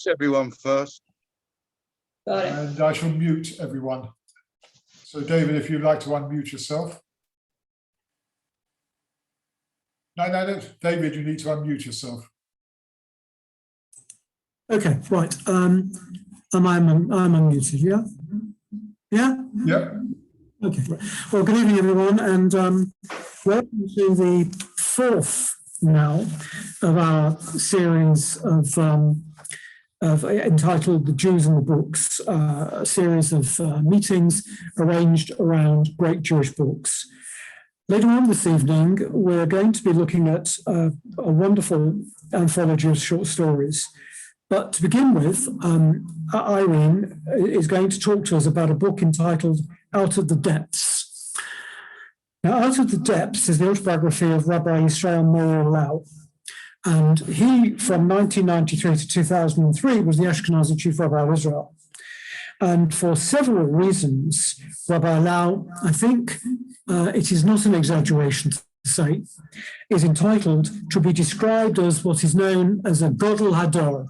Everyone first. Got it. And I shall mute everyone. So David, if you'd like to unmute yourself. No, David, you need to unmute yourself. Okay, right. I'm unmuted, yeah? Yeah? Yep. Okay, right. Well, good evening, everyone, and welcome to the fourth now of our series of entitled The Jews and the Books, a series of meetings arranged around great Jewish books. Later on this evening, we're going to be looking at a wonderful anthology of short stories. But to begin with, Irene is going to talk to us about a book entitled Out of the Depths. Now, Out of the Depths is the autobiography of Rabbi Israel Meir Lau. And he, from 1993 to 2003, was the Ashkenazi chief rabbi of Israel. And for several reasons, Rabbi Lau, I think it is not an exaggeration to say, is entitled to be described as what is known as a Godel Hador,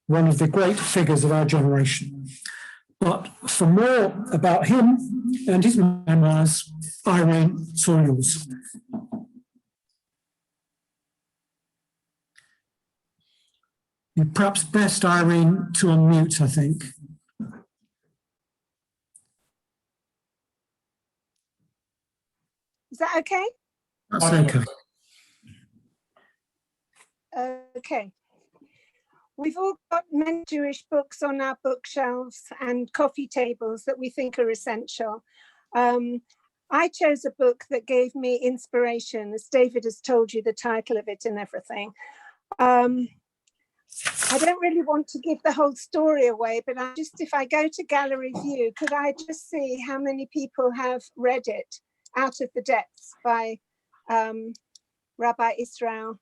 one of the great figures of our generation. But for more about him and his memoirs, Irene, it's all yours. You're perhaps best, Irene, to unmute, I think. Is that okay? That's okay. Okay. We've all got many Jewish books on our bookshelves and coffee tables that we think are essential. I chose a book that gave me inspiration, as David has told you the title of it and everything. I don't really want to give the whole story away, but if I go to gallery view, could I just see how many people have read it? Out of the Depths by Rabbi Israel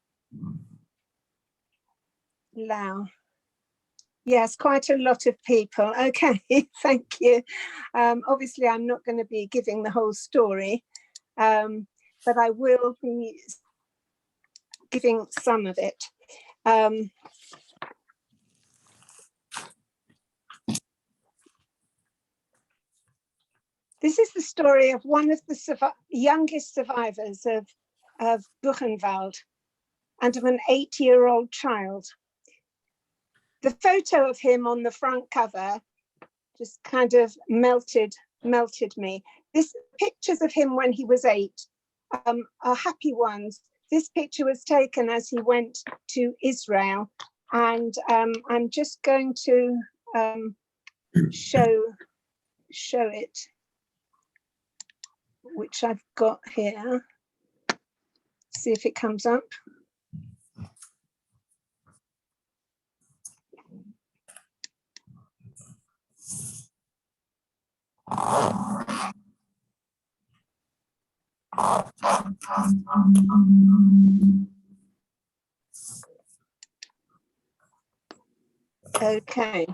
Lau. Yes, quite a lot of people. Okay, thank you. Obviously, I'm not going to be giving the whole story, but I will be giving some of it. This is the story of one of the youngest survivors of Buchenwald and of an 8-year-old child. The photo of him on the front cover just kind of melted me. These pictures of him when he was 8 are happy ones. This picture was taken as he went to Israel, and I'm just going to show it, which I've got here. See if it comes up. Okay.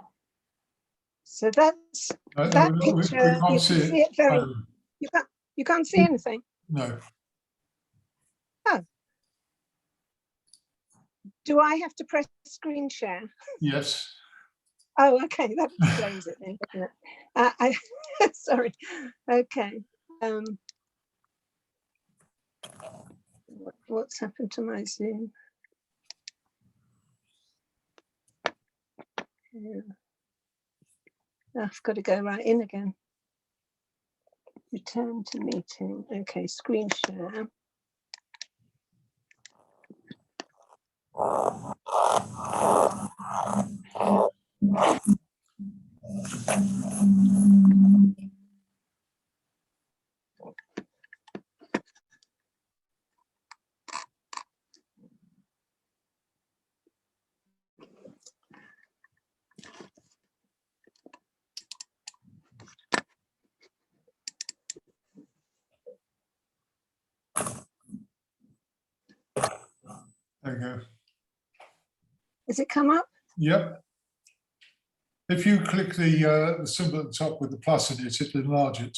So that's that picture. You can see it very. You can't see anything. No. Oh. Do I have to press screen share? Yes. Oh, okay. That explains it then, doesn't it? Sorry. Okay. What's happened to my Zoom? Yeah. I've got to go right in again. Return to meeting. Okay, screen share. There you go. Has it come up? Yep. If you click the symbol at the top with the plus in it, it'll enlarge it.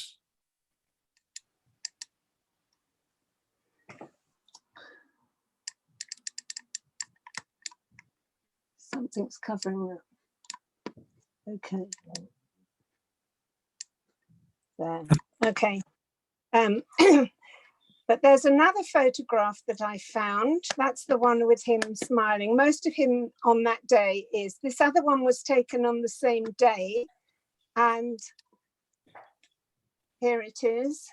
Something's covering that. Okay. There. Okay. But there's another photograph that I found. That's the one with him smiling. Most of him on that day is. This other one was taken on the same day. And here it is.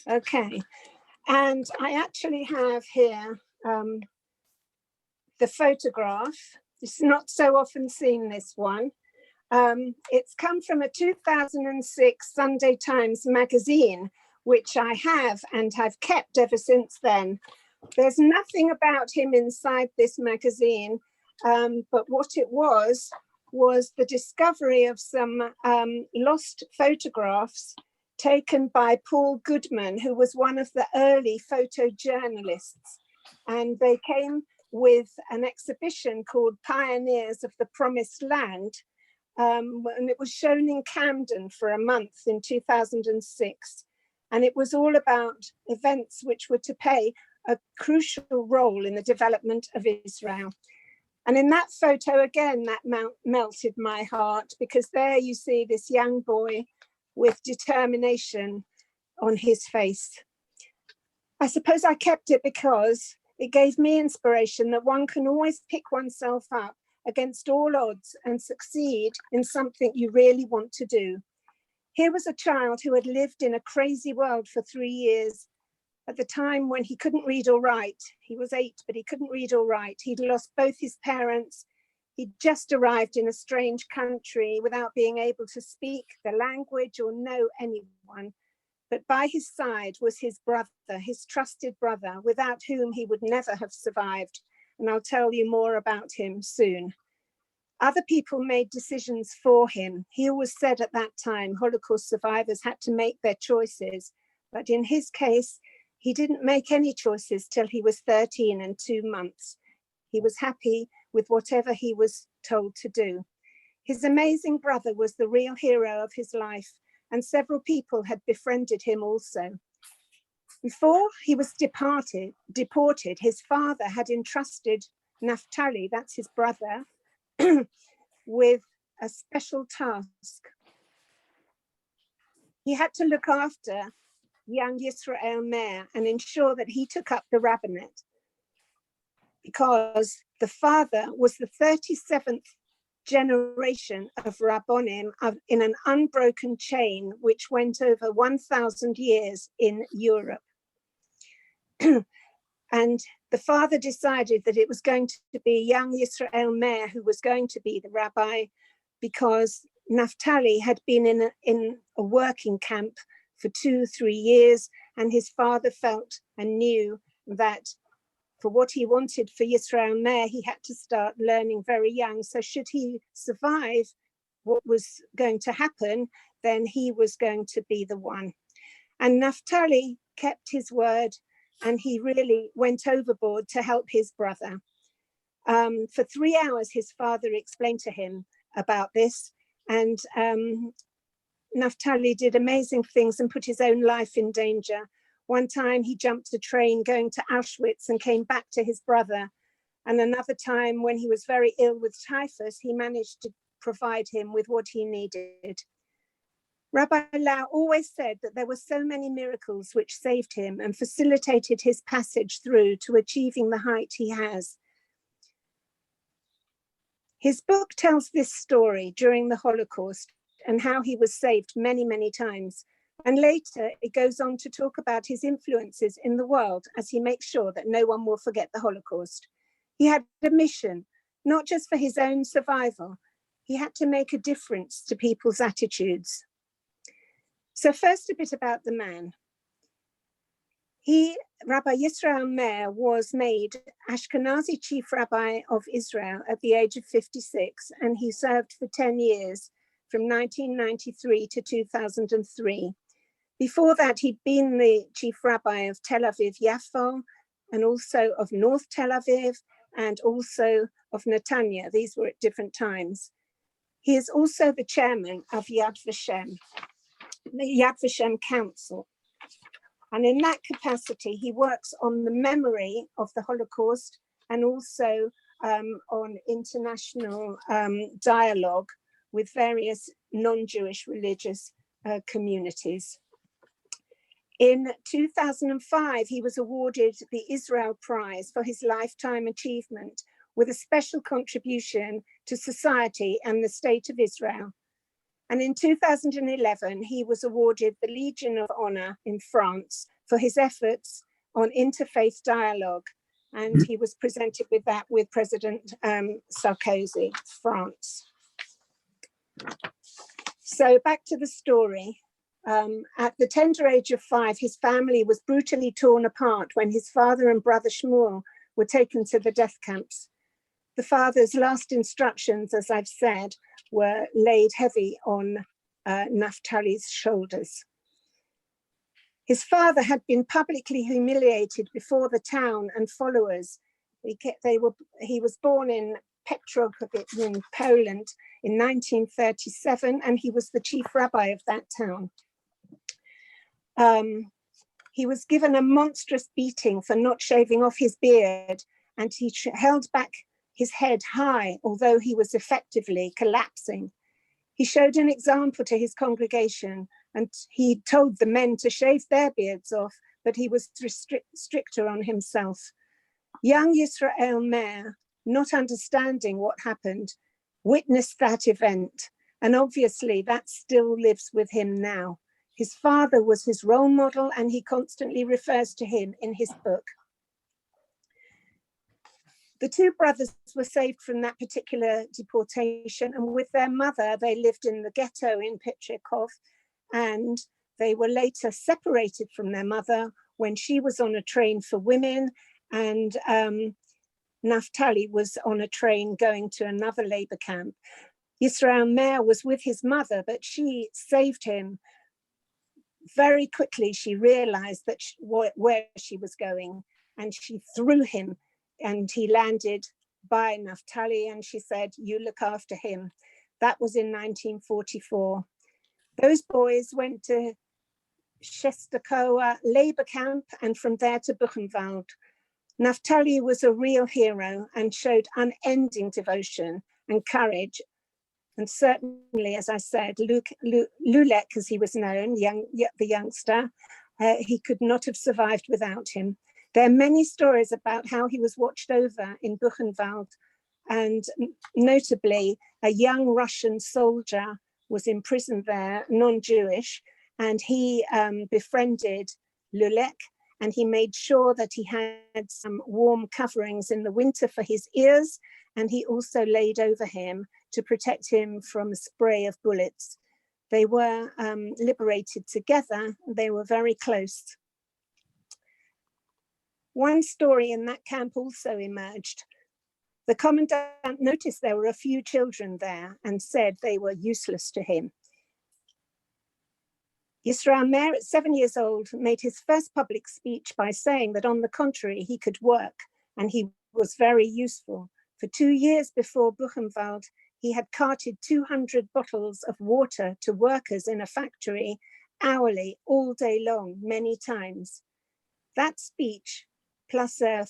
Okay, and I actually have here the photograph. It's not so often seen, this one. It's come from a 2006 Sunday Times magazine, which I have and have kept ever since then. There's nothing about him inside this magazine, but what it was the discovery of some lost photographs taken by Paul Goodman, who was one of the early photojournalists. And they came with an exhibition called Pioneers of the Promised Land. And it was shown in Camden for a month in 2006. And it was all about events which were to play a crucial role in the development of Israel. And in that photo, again, that melted my heart, because there you see this young boy with determination on his face. I suppose I kept it because it gave me inspiration that one can always pick oneself up against all odds and succeed in something you really want to do. Here was a child who had lived in a crazy world for 3 years. At the time when he couldn't read or write, he was 8, but he couldn't read or write. He'd lost both his parents. He'd just arrived in a strange country without being able to speak the language or know anyone. But by his side was his brother, his trusted brother, without whom he would never have survived. And I'll tell you more about him soon. Other people made decisions for him. He always said at that time, Holocaust survivors had to make their choices. But in his case, he didn't make any choices till he was 13 and 2 months. He was happy with whatever he was told to do. His amazing brother was the real hero of his life, and several people had befriended him also. Before he was deported, his father had entrusted Naphtali, that's his brother, with a special task. He had to look after young Israel Meir and ensure that he took up the rabbinate, because the father was the 37th generation of Rabbonim in an unbroken chain which went over 1,000 years in Europe. And the father decided that it was going to be young Israel Meir who was going to be the rabbi, because Naphtali had been in a working camp for 2-3 years, and his father felt and knew that for what he wanted for Israel Meir, he had to start learning very young. So should he survive what was going to happen, then he was going to be the one. And Naphtali kept his word, and he really went overboard to help his brother. For 3 hours, his father explained to him about this, and Naphtali did amazing things and put his own life in danger. One time he jumped a train going to Auschwitz and came back to his brother. And another time when he was very ill with typhus, he managed to provide him with what he needed. Rabbi Lau always said that there were so many miracles which saved him and facilitated his passage through to achieving the height he has. His book tells this story during the Holocaust and how he was saved many, many times. And later it goes on to talk about his influences in the world as he makes sure that no one will forget the Holocaust. He had a mission, not just for his own survival. He had to make a difference to people's attitudes. So first, a bit about the man. Rabbi Israel Meir, was made Ashkenazi chief rabbi of Israel at the age of 56, and he served for 10 years from 1993 to 2003. Before that, he'd been the chief rabbi of Tel Aviv Yafo, and also of North Tel Aviv, and also of Netanya. These were at different times. He is also the chairman of Yad Vashem, the Yad Vashem Council. And in that capacity, he works on the memory of the Holocaust and also on international dialogue with various non-Jewish religious communities. In 2005, he was awarded the Israel Prize for his lifetime achievement with a special contribution to society and the state of Israel. And in 2011, he was awarded the Legion of Honor in France for his efforts on interfaith dialogue. And he was presented with that with President Sarkozy, France. So back to the story. At the tender age of 5, his family was brutally torn apart when his father and brother Shmuel were taken to the death camps. The father's last instructions, as I've said, were laid heavy on Naphtali's shoulders. His father had been publicly humiliated before the town and followers. He was born in Petrograd in Poland in 1937, and he was the chief rabbi of that town. He was given a monstrous beating for not shaving off his beard, and he held back his head high, although he was effectively collapsing. He showed an example to his congregation, and he told the men to shave their beards off, but he was stricter on himself. Young Israel Meir, not understanding what happened, witnessed that event, and obviously that still lives with him now. His father was his role model, and he constantly refers to him in his book. The two brothers were saved from that particular deportation, and with their mother, they lived in the ghetto in Petrograd, and they were later separated from their mother when she was on a train for women, and Naphtali was on a train going to another labor camp. Israel Meir was with his mother, but she saved him. Very quickly, she realized that where she was going, and she threw him, and he landed by Naphtali, and she said, "You look after him." That was in 1944. Those boys went to Shestakoa labor camp, and from there to Buchenwald. Naphtali was a real hero and showed unending devotion and courage. And certainly, as I said, Lulek, as he was known, the youngster, he could not have survived without him. There are many stories about how he was watched over in Buchenwald, and notably, a young Russian soldier was imprisoned there, non-Jewish, and he befriended Lulek, and he made sure that he had some warm coverings in the winter for his ears, and he also laid over him to protect him from a spray of bullets. They were liberated together. They were very close. One story in that camp also emerged. The commandant noticed there were a few children there and said they were useless to him. Israel Meir, at 7 years old, made his first public speech by saying that, on the contrary, he could work and he was very useful. For 2 years before Buchenwald, he had carted 200 bottles of water to workers in a factory hourly, all day long, many times. That speech, plus a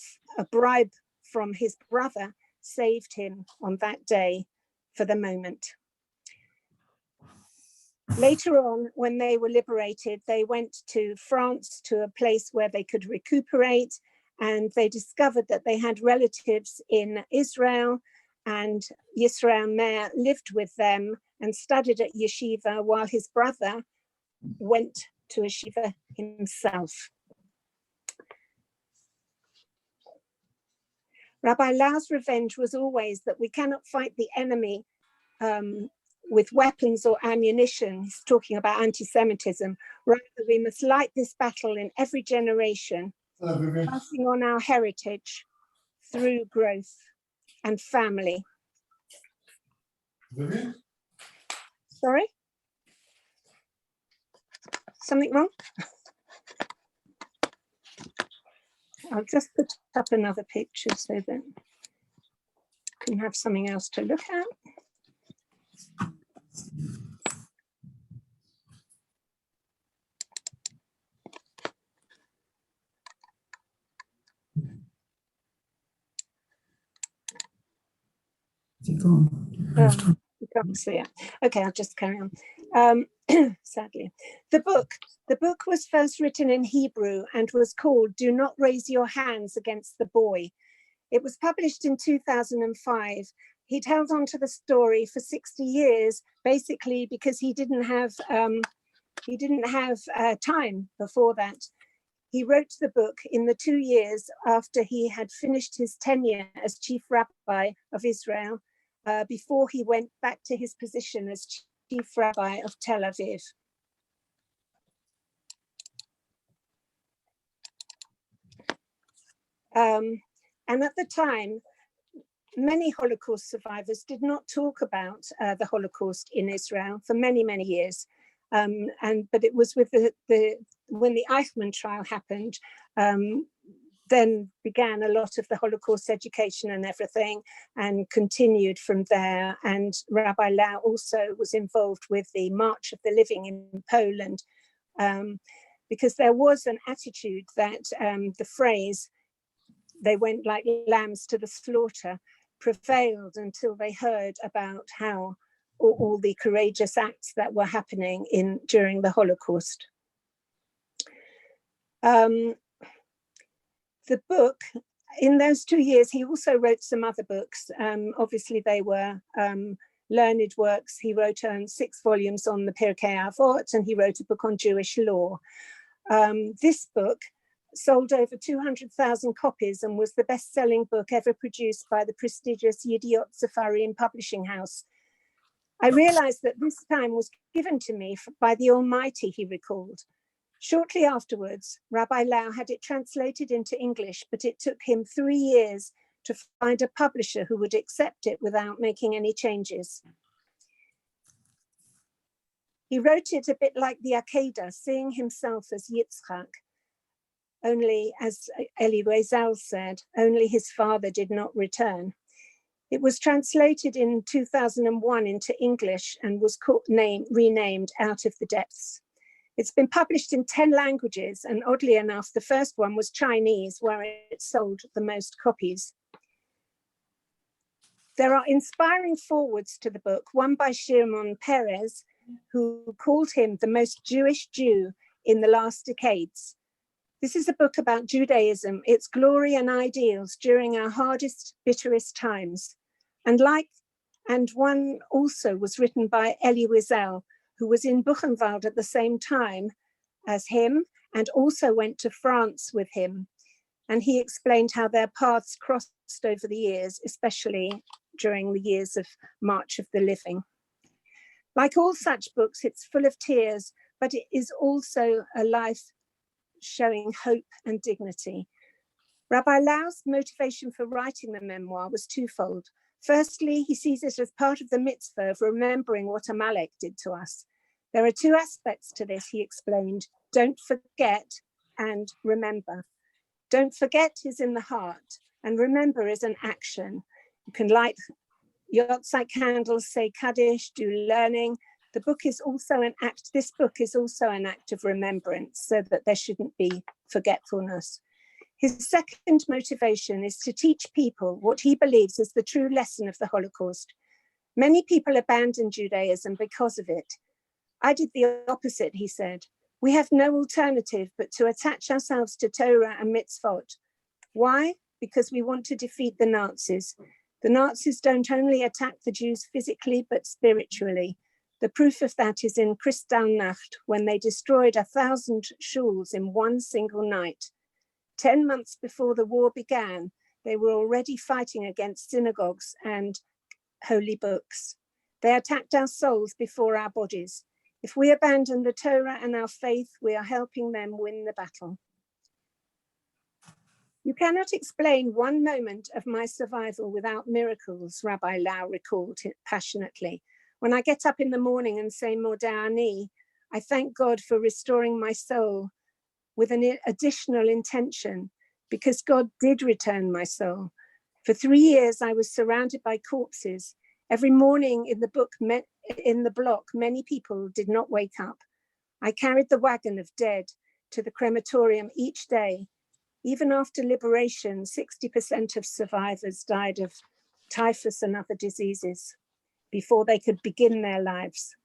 bribe from his brother, saved him on that day for the moment. Later on, when they were liberated, they went to France, to a place where they could recuperate, and they discovered that they had relatives in Israel, and Israel Meir lived with them and studied at yeshiva while his brother went to yeshiva himself. Rabbi Lau's revenge was always that we cannot fight the enemy with weapons or ammunition. He's talking about anti-Semitism. Rather, we must light this battle in every generation, passing on our heritage through growth and family. Sorry? Something wrong? I'll just put up another picture so that can have something else to look at. You can't see it. Okay, I'll just carry on. Sadly, the book was first written in Hebrew and was called "Do Not Raise Your Hands Against the Boy." It was published in 2005. He'd held on to the story for 60 years, basically because he didn't have time before that. He wrote the book in the 2 years after he had finished his tenure as chief rabbi of Israel, before he went back to his position as chief rabbi of Tel Aviv. And at the time, many Holocaust survivors did not talk about the Holocaust in Israel for many, many years. But it was with when the Eichmann trial happened, then began a lot of the Holocaust education and everything, and continued from there. And Rabbi Lau also was involved with the March of the Living in Poland, because there was an attitude that the phrase, "they went like lambs to the slaughter," prevailed until they heard about how all the courageous acts that were happening during the Holocaust. The book, in those 2 years, he also wrote some other books. Obviously, they were learned works. He wrote 6 volumes on the Pirkei Avot, and he wrote a book on Jewish law. This book sold over 200,000 copies and was the best-selling book ever produced by the prestigious Yediot Sefarim publishing house. "I realized that this time was given to me by the Almighty," he recalled. Shortly afterwards, Rabbi Lau had it translated into English, but it took him 3 years to find a publisher who would accept it without making any changes. He wrote it a bit like the Akedah, seeing himself as Yitzchak, only, as Elie Wiesel said, only his father did not return. It was translated in 2001 into English and was renamed Out of the Depths. It's been published in 10 languages, and oddly enough, the first one was Chinese, where it sold the most copies. There are inspiring forewords to the book, one by Shimon Peres, who called him the most Jewish Jew in the last decades. This is a book about Judaism, its glory and ideals during our hardest, bitterest times. And one also was written by Elie Wiesel, who was in Buchenwald at the same time as him and also went to France with him. And he explained how their paths crossed over the years, especially during the years of March of the Living. Like all such books, it's full of tears, but it is also a life showing hope and dignity. Rabbi Lau's motivation for writing the memoir was twofold. Firstly, he sees it as part of the mitzvah of remembering what Amalek did to us. There are 2 aspects to this, he explained: don't forget and remember. Don't forget is in the heart, and remember is an action. You can light Yotzai candles, say Kaddish, do learning. The book is also an act. This book is also an act of remembrance, so that there shouldn't be forgetfulness. His second motivation is to teach people what he believes is the true lesson of the Holocaust. Many people abandon Judaism because of it. I did the opposite, he said. We have no alternative but to attach ourselves to Torah and mitzvot. Why? Because we want to defeat the Nazis. The Nazis don't only attack the Jews physically, but spiritually. The proof of that is in Kristallnacht, when they destroyed 1,000 shuls in one single night. 10 months before the war began, they were already fighting against synagogues and holy books. They attacked our souls before our bodies. If we abandon the Torah and our faith, we are helping them win the battle. You cannot explain one moment of my survival without miracles, Rabbi Lau recalled passionately. When I get up in the morning and say Modeh Ani, I thank God for restoring my soul with an additional intention, because God did return my soul. For 3 years, I was surrounded by corpses. Every morning in the block, many people did not wake up. I carried the wagon of dead to the crematorium each day. Even after liberation, 60% of survivors died of typhus and other diseases before they could begin their lives.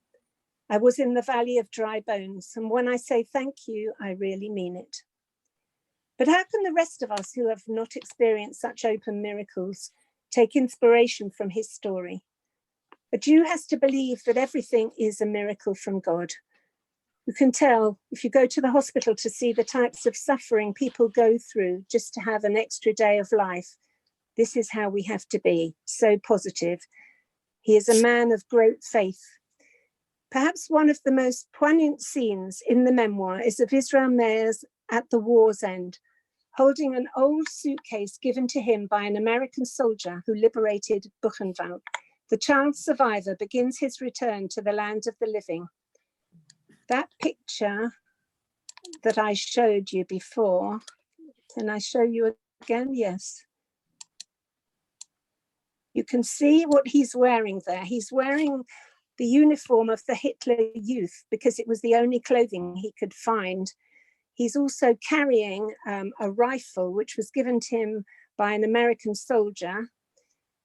I was in the valley of dry bones, and when I say thank you, I really mean it. But how can the rest of us who have not experienced such open miracles take inspiration from his story? A Jew has to believe that everything is a miracle from God. You can tell if you go to the hospital to see the types of suffering people go through just to have an extra day of life. This is how we have to be, so positive. He is a man of great faith. Perhaps one of the most poignant scenes in the memoir is of Israel Meir's at the war's end, holding an old suitcase given to him by an American soldier who liberated Buchenwald. The child survivor begins his return to the land of the living. That picture that I showed you before, can I show you again? Yes. You can see what he's wearing there. He's wearing the uniform of the Hitler Youth because it was the only clothing he could find. He's also carrying a rifle, which was given to him by an American soldier.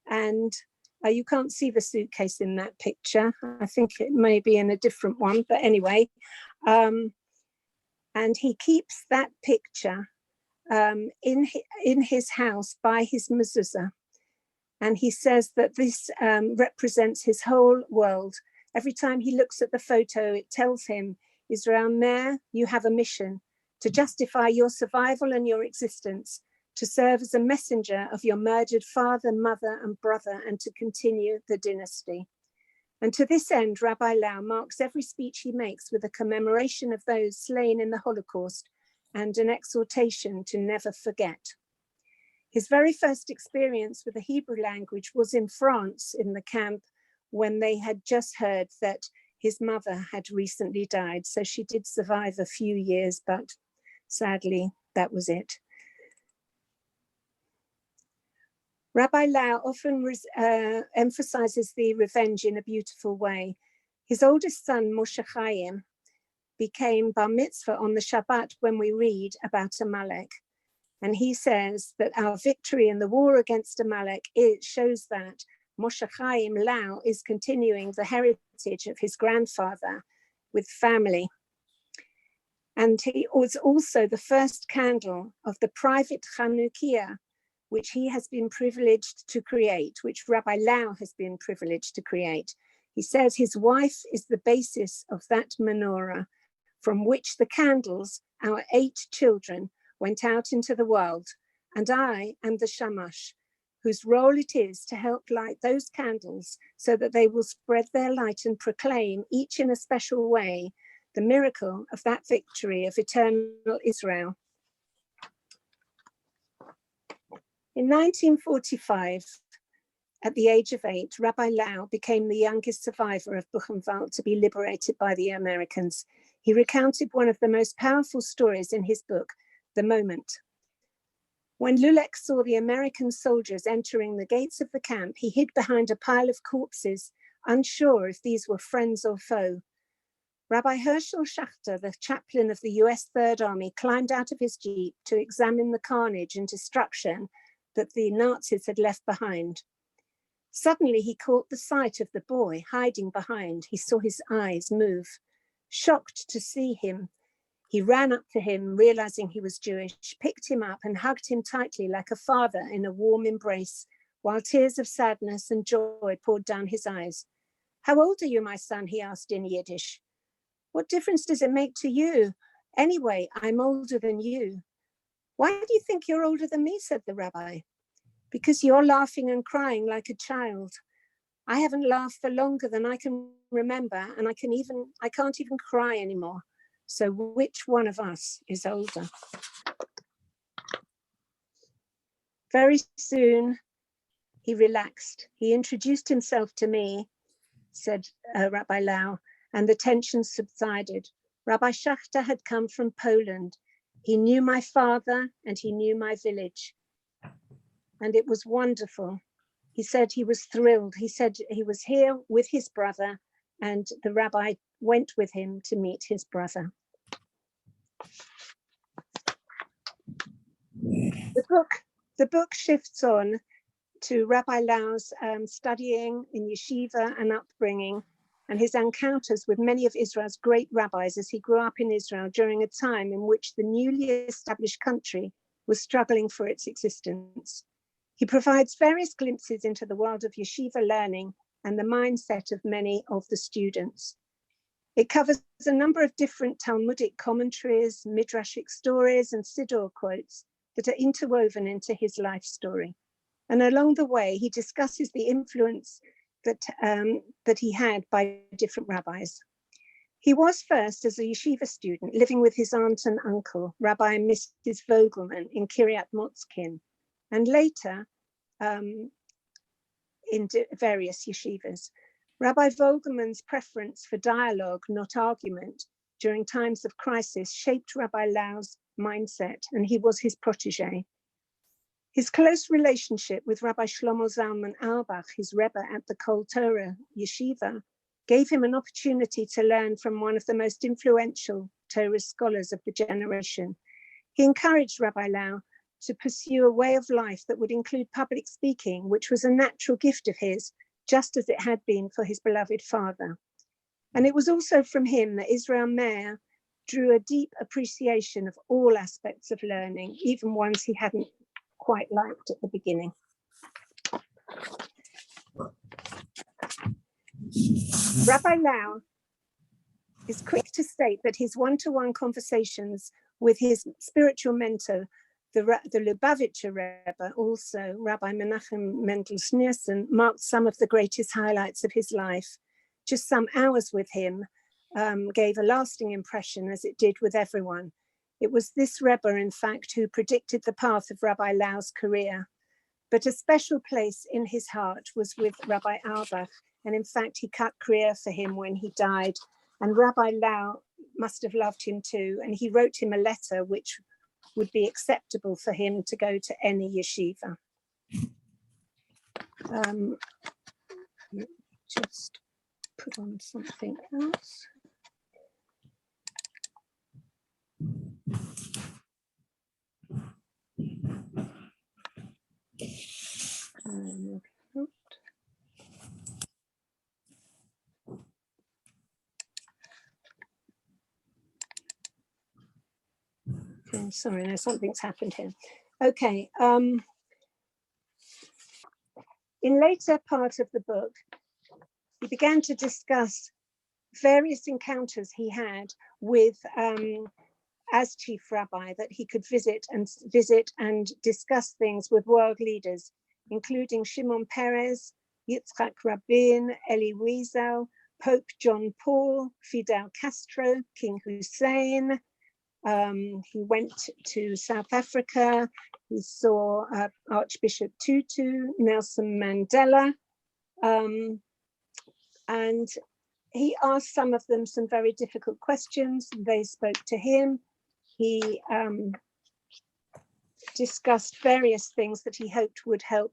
And you can't see the suitcase in that picture. I think it may be in a different one, but anyway. And he keeps that picture in his house by his mezuzah. And he says that this represents his whole world. Every time he looks at the photo, it tells him, Israel Meir, you have a mission to justify your survival and your existence, to serve as a messenger of your murdered father, mother, and brother, and to continue the dynasty. And to this end, Rabbi Lau marks every speech he makes with a commemoration of those slain in the Holocaust and an exhortation to never forget. His very first experience with the Hebrew language was in France in the camp when they had just heard that his mother had recently died. So she did survive a few years, but sadly, that was it. Rabbi Lau often emphasizes the revenge in a beautiful way. His oldest son, Moshe Chaim, became bar mitzvah on the Shabbat when we read about Amalek. And he says that our victory in the war against Amalek, it shows that Moshe Chaim Lau is continuing the heritage of his grandfather with family. And he was also the first candle of the private Chanukiah, which he has been privileged to create, which Rabbi Lau has been privileged to create. He says his wife is the basis of that menorah from which the candles, our 8 children, went out into the world, and I am the shamash, whose role it is to help light those candles so that they will spread their light and proclaim, each in a special way, the miracle of that victory of eternal Israel. In 1945, at the age of 8, Rabbi Lau became the youngest survivor of Buchenwald to be liberated by the Americans. He recounted one of the most powerful stories in his book, The Moment. When Lulek saw the American soldiers entering the gates of the camp, he hid behind a pile of corpses, unsure if these were friends or foe. Rabbi Herschel Schachter, the chaplain of the US Third Army, climbed out of his jeep to examine the carnage and destruction that the Nazis had left behind. Suddenly, he caught the sight of the boy hiding behind. He saw his eyes move. Shocked to see him, he ran up to him, realizing he was Jewish, picked him up and hugged him tightly like a father in a warm embrace, while tears of sadness and joy poured down his eyes. How old are you, my son? He asked in Yiddish. What difference does it make to you? Anyway, I'm older than you. Why do you think you're older than me? Said the rabbi. Because you're laughing and crying like a child. I haven't laughed for longer than I can remember, and I can't even cry anymore. So which one of us is older? Very soon, he relaxed. He introduced himself to me, said Rabbi Lau, and the tension subsided. Rabbi Schachter had come from Poland. He knew my father and he knew my village. and it was wonderful. He said he was thrilled. He said he was here with his brother, and the rabbi went with him to meet his brother. The book shifts on to Rabbi Lau's studying in yeshiva and upbringing, and his encounters with many of Israel's great rabbis as he grew up in Israel during a time in which the newly established country was struggling for its existence. He provides various glimpses into the world of yeshiva learning and the mindset of many of the students. It covers a number of different Talmudic commentaries, midrashic stories, and siddur quotes that are interwoven into his life story. And along the way, he discusses the influence that he had by different rabbis. He was first as a yeshiva student living with his aunt and uncle, Rabbi and Mrs. Vogelman in Kiryat Motzkin, and later in various yeshivas. Rabbi Vogelman's preference for dialogue, not argument, during times of crisis shaped Rabbi Lau's mindset, and he was his protege. His close relationship with Rabbi Shlomo Zalman Auerbach, his Rebbe at the Kol Torah Yeshiva, gave him an opportunity to learn from one of the most influential Torah scholars of the generation. He encouraged Rabbi Lau to pursue a way of life that would include public speaking, which was a natural gift of his, just as it had been for his beloved father. And it was also from him that Israel Meir drew a deep appreciation of all aspects of learning, even ones he hadn't quite liked at the beginning. Rabbi Lau is quick to state that his one-to-one conversations with his spiritual mentor, the Lubavitcher Rebbe, also Rabbi Menachem Mendel Schneerson, marked some of the greatest highlights of his life. Just some hours with him gave a lasting impression, as it did with everyone. It was this Rebbe, in fact, who predicted the path of Rabbi Lau's career. But a special place in his heart was with Rabbi Auerbach, and in fact, he cut career for him when he died. And Rabbi Lau must have loved him too, and he wrote him a letter which would be acceptable for him to go to any yeshiva. Just put on something else. Okay, sorry, no, something's happened here. Okay, in later part of the book, he began to discuss various encounters he had with, as chief rabbi, that he could visit and discuss things with world leaders, including Shimon Peres, Yitzhak Rabin, Elie Wiesel, Pope John Paul, Fidel Castro, King Hussein. He went to South Africa. He saw Archbishop Tutu, Nelson Mandela, and he asked some of them some very difficult questions. They spoke to him. He discussed various things that he hoped would help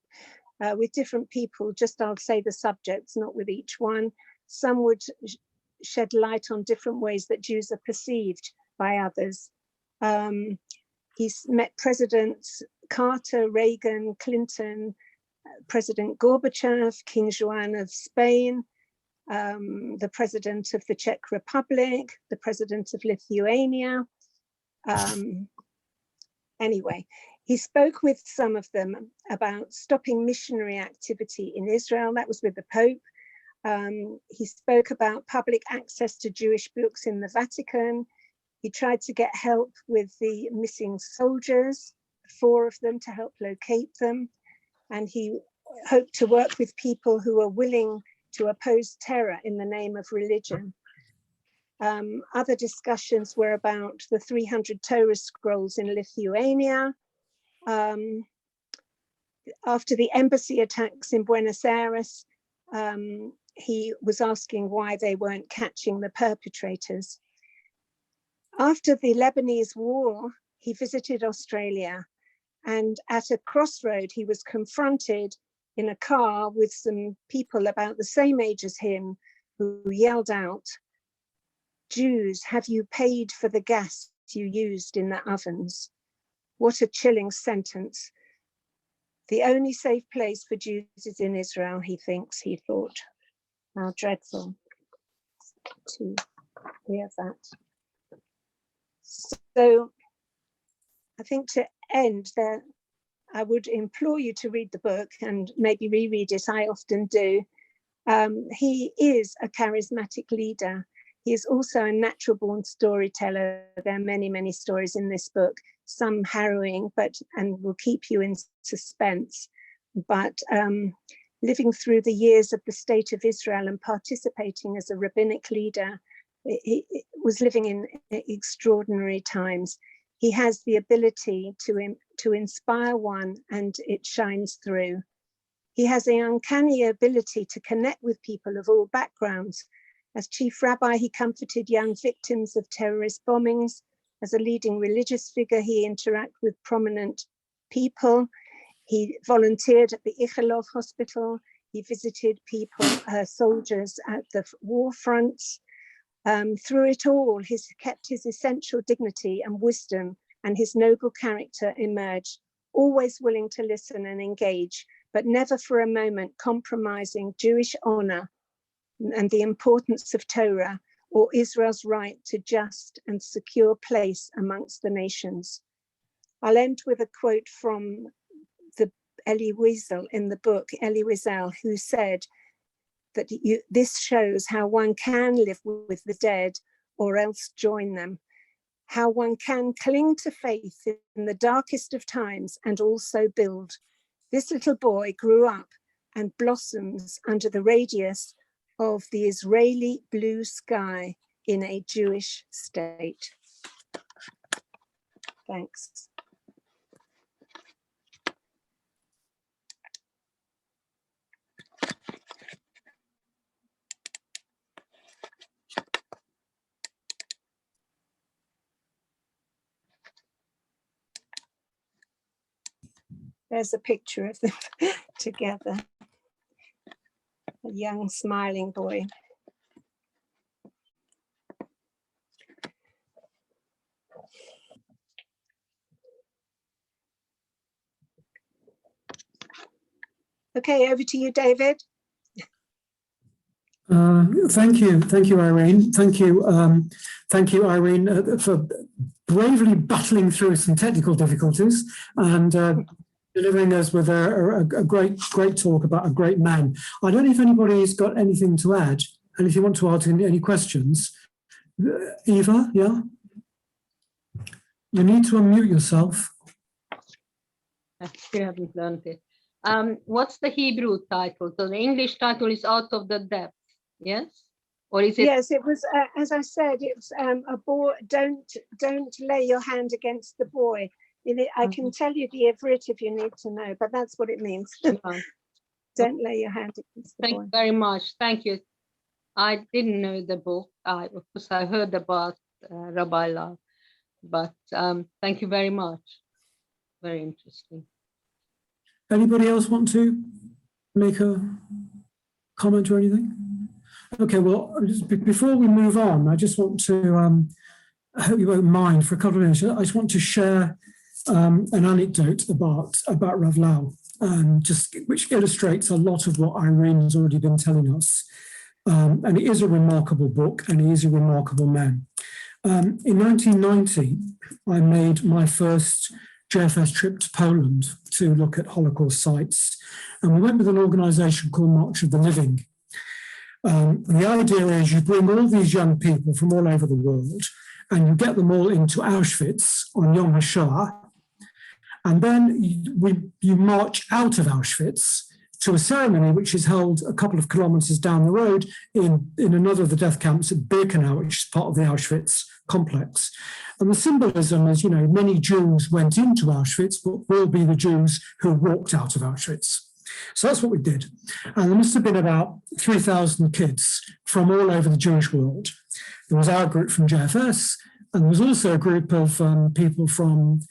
with different people. Just I'll say the subjects, not with each one. Some would shed light on different ways that Jews are perceived by others. He's met Presidents Carter, Reagan, Clinton, President Gorbachev, King Juan of Spain, the President of the Czech Republic, the President of Lithuania. Anyway, he spoke with some of them about stopping missionary activity in Israel. That was with the Pope. He spoke about public access to Jewish books in the Vatican. He tried to get help with the missing soldiers, 4 of them, to help locate them. And he hoped to work with people who are willing to oppose terror in the name of religion. Other discussions were about the 300 Torah scrolls in Lithuania. After the embassy attacks in Buenos Aires, he was asking why they weren't catching the perpetrators. After the Lebanese war, he visited Australia, And at a crossroad, he was confronted in a car with some people about the same age as him who yelled out, "Jews, have you paid for the gas you used in the ovens?" What a chilling sentence. The only safe place for Jews is in Israel, he thought. How dreadful to hear that. So I think to end there, I would implore you to read the book and maybe reread it. I often do. He is a charismatic leader. He is also a natural born storyteller. There are many, many stories in this book, some harrowing, and will keep you in suspense. But living through the years of the state of Israel and participating as a rabbinic leader, he was living in extraordinary times. He has the ability to inspire one, and it shines through. He has an uncanny ability to connect with people of all backgrounds. As chief rabbi, he comforted young victims of terrorist bombings. As a leading religious figure, he interacted with prominent people. He volunteered at the Ichelov Hospital. He visited people, soldiers at the war fronts. Through it all, he's kept his essential dignity and wisdom, and his noble character emerged, always willing to listen and engage, but never for a moment compromising Jewish honor and the importance of Torah or Israel's right to just and secure place amongst the nations. I'll end with a quote from the Elie Wiesel in the book, Elie Wiesel, who said that this shows how one can live with the dead or else join them, how one can cling to faith in the darkest of times and also build. This little boy grew up and blossoms under the radius of the Israeli blue sky in a Jewish state. Thanks. There's a picture of them together. A young smiling boy. Okay, over to you, David. Thank you, Irene. Thank you, Irene, for bravely battling through some technical difficulties and delivering us with a great talk about a great man. I don't know if anybody's got anything to add, and if you want to ask any questions. Eva, yeah? You need to unmute yourself. I still haven't learned it. What's the Hebrew title? So the English title is Out of the Depth, yes? Or is it? Yes, it was, as I said, it's a boy, don't lay your hand against the boy. I can tell you the Ivrit if you need to know, but that's what it means. Don't lay your hand against the boy. Thank you very much. Thank you. I didn't know the book. Of course, I heard about Rabbi Lau, but thank you very much. Very interesting. Anybody else want to make a comment or anything? Okay, well, before we move on, I just want to, I hope you won't mind for a couple of minutes, I just want to share an anecdote about Rav Lau, which illustrates a lot of what Irene has already been telling us. And it is a remarkable book, and he is a remarkable man. In 1990, I made my first JFS trip to Poland to look at Holocaust sites, and we went with an organisation called March of the Living. The idea is you bring all these young people from all over the world, and you get them all into Auschwitz on Yom HaShoah, and then you march out of Auschwitz to a ceremony which is held a couple of kilometres down the road in another of the death camps at Birkenau, which is part of the Auschwitz complex. And the symbolism is, many Jews went into Auschwitz, but will be the Jews who walked out of Auschwitz. So that's what we did. And there must have been about 3,000 kids from all over the Jewish world. There was our group from JFS, and there was also a group of people from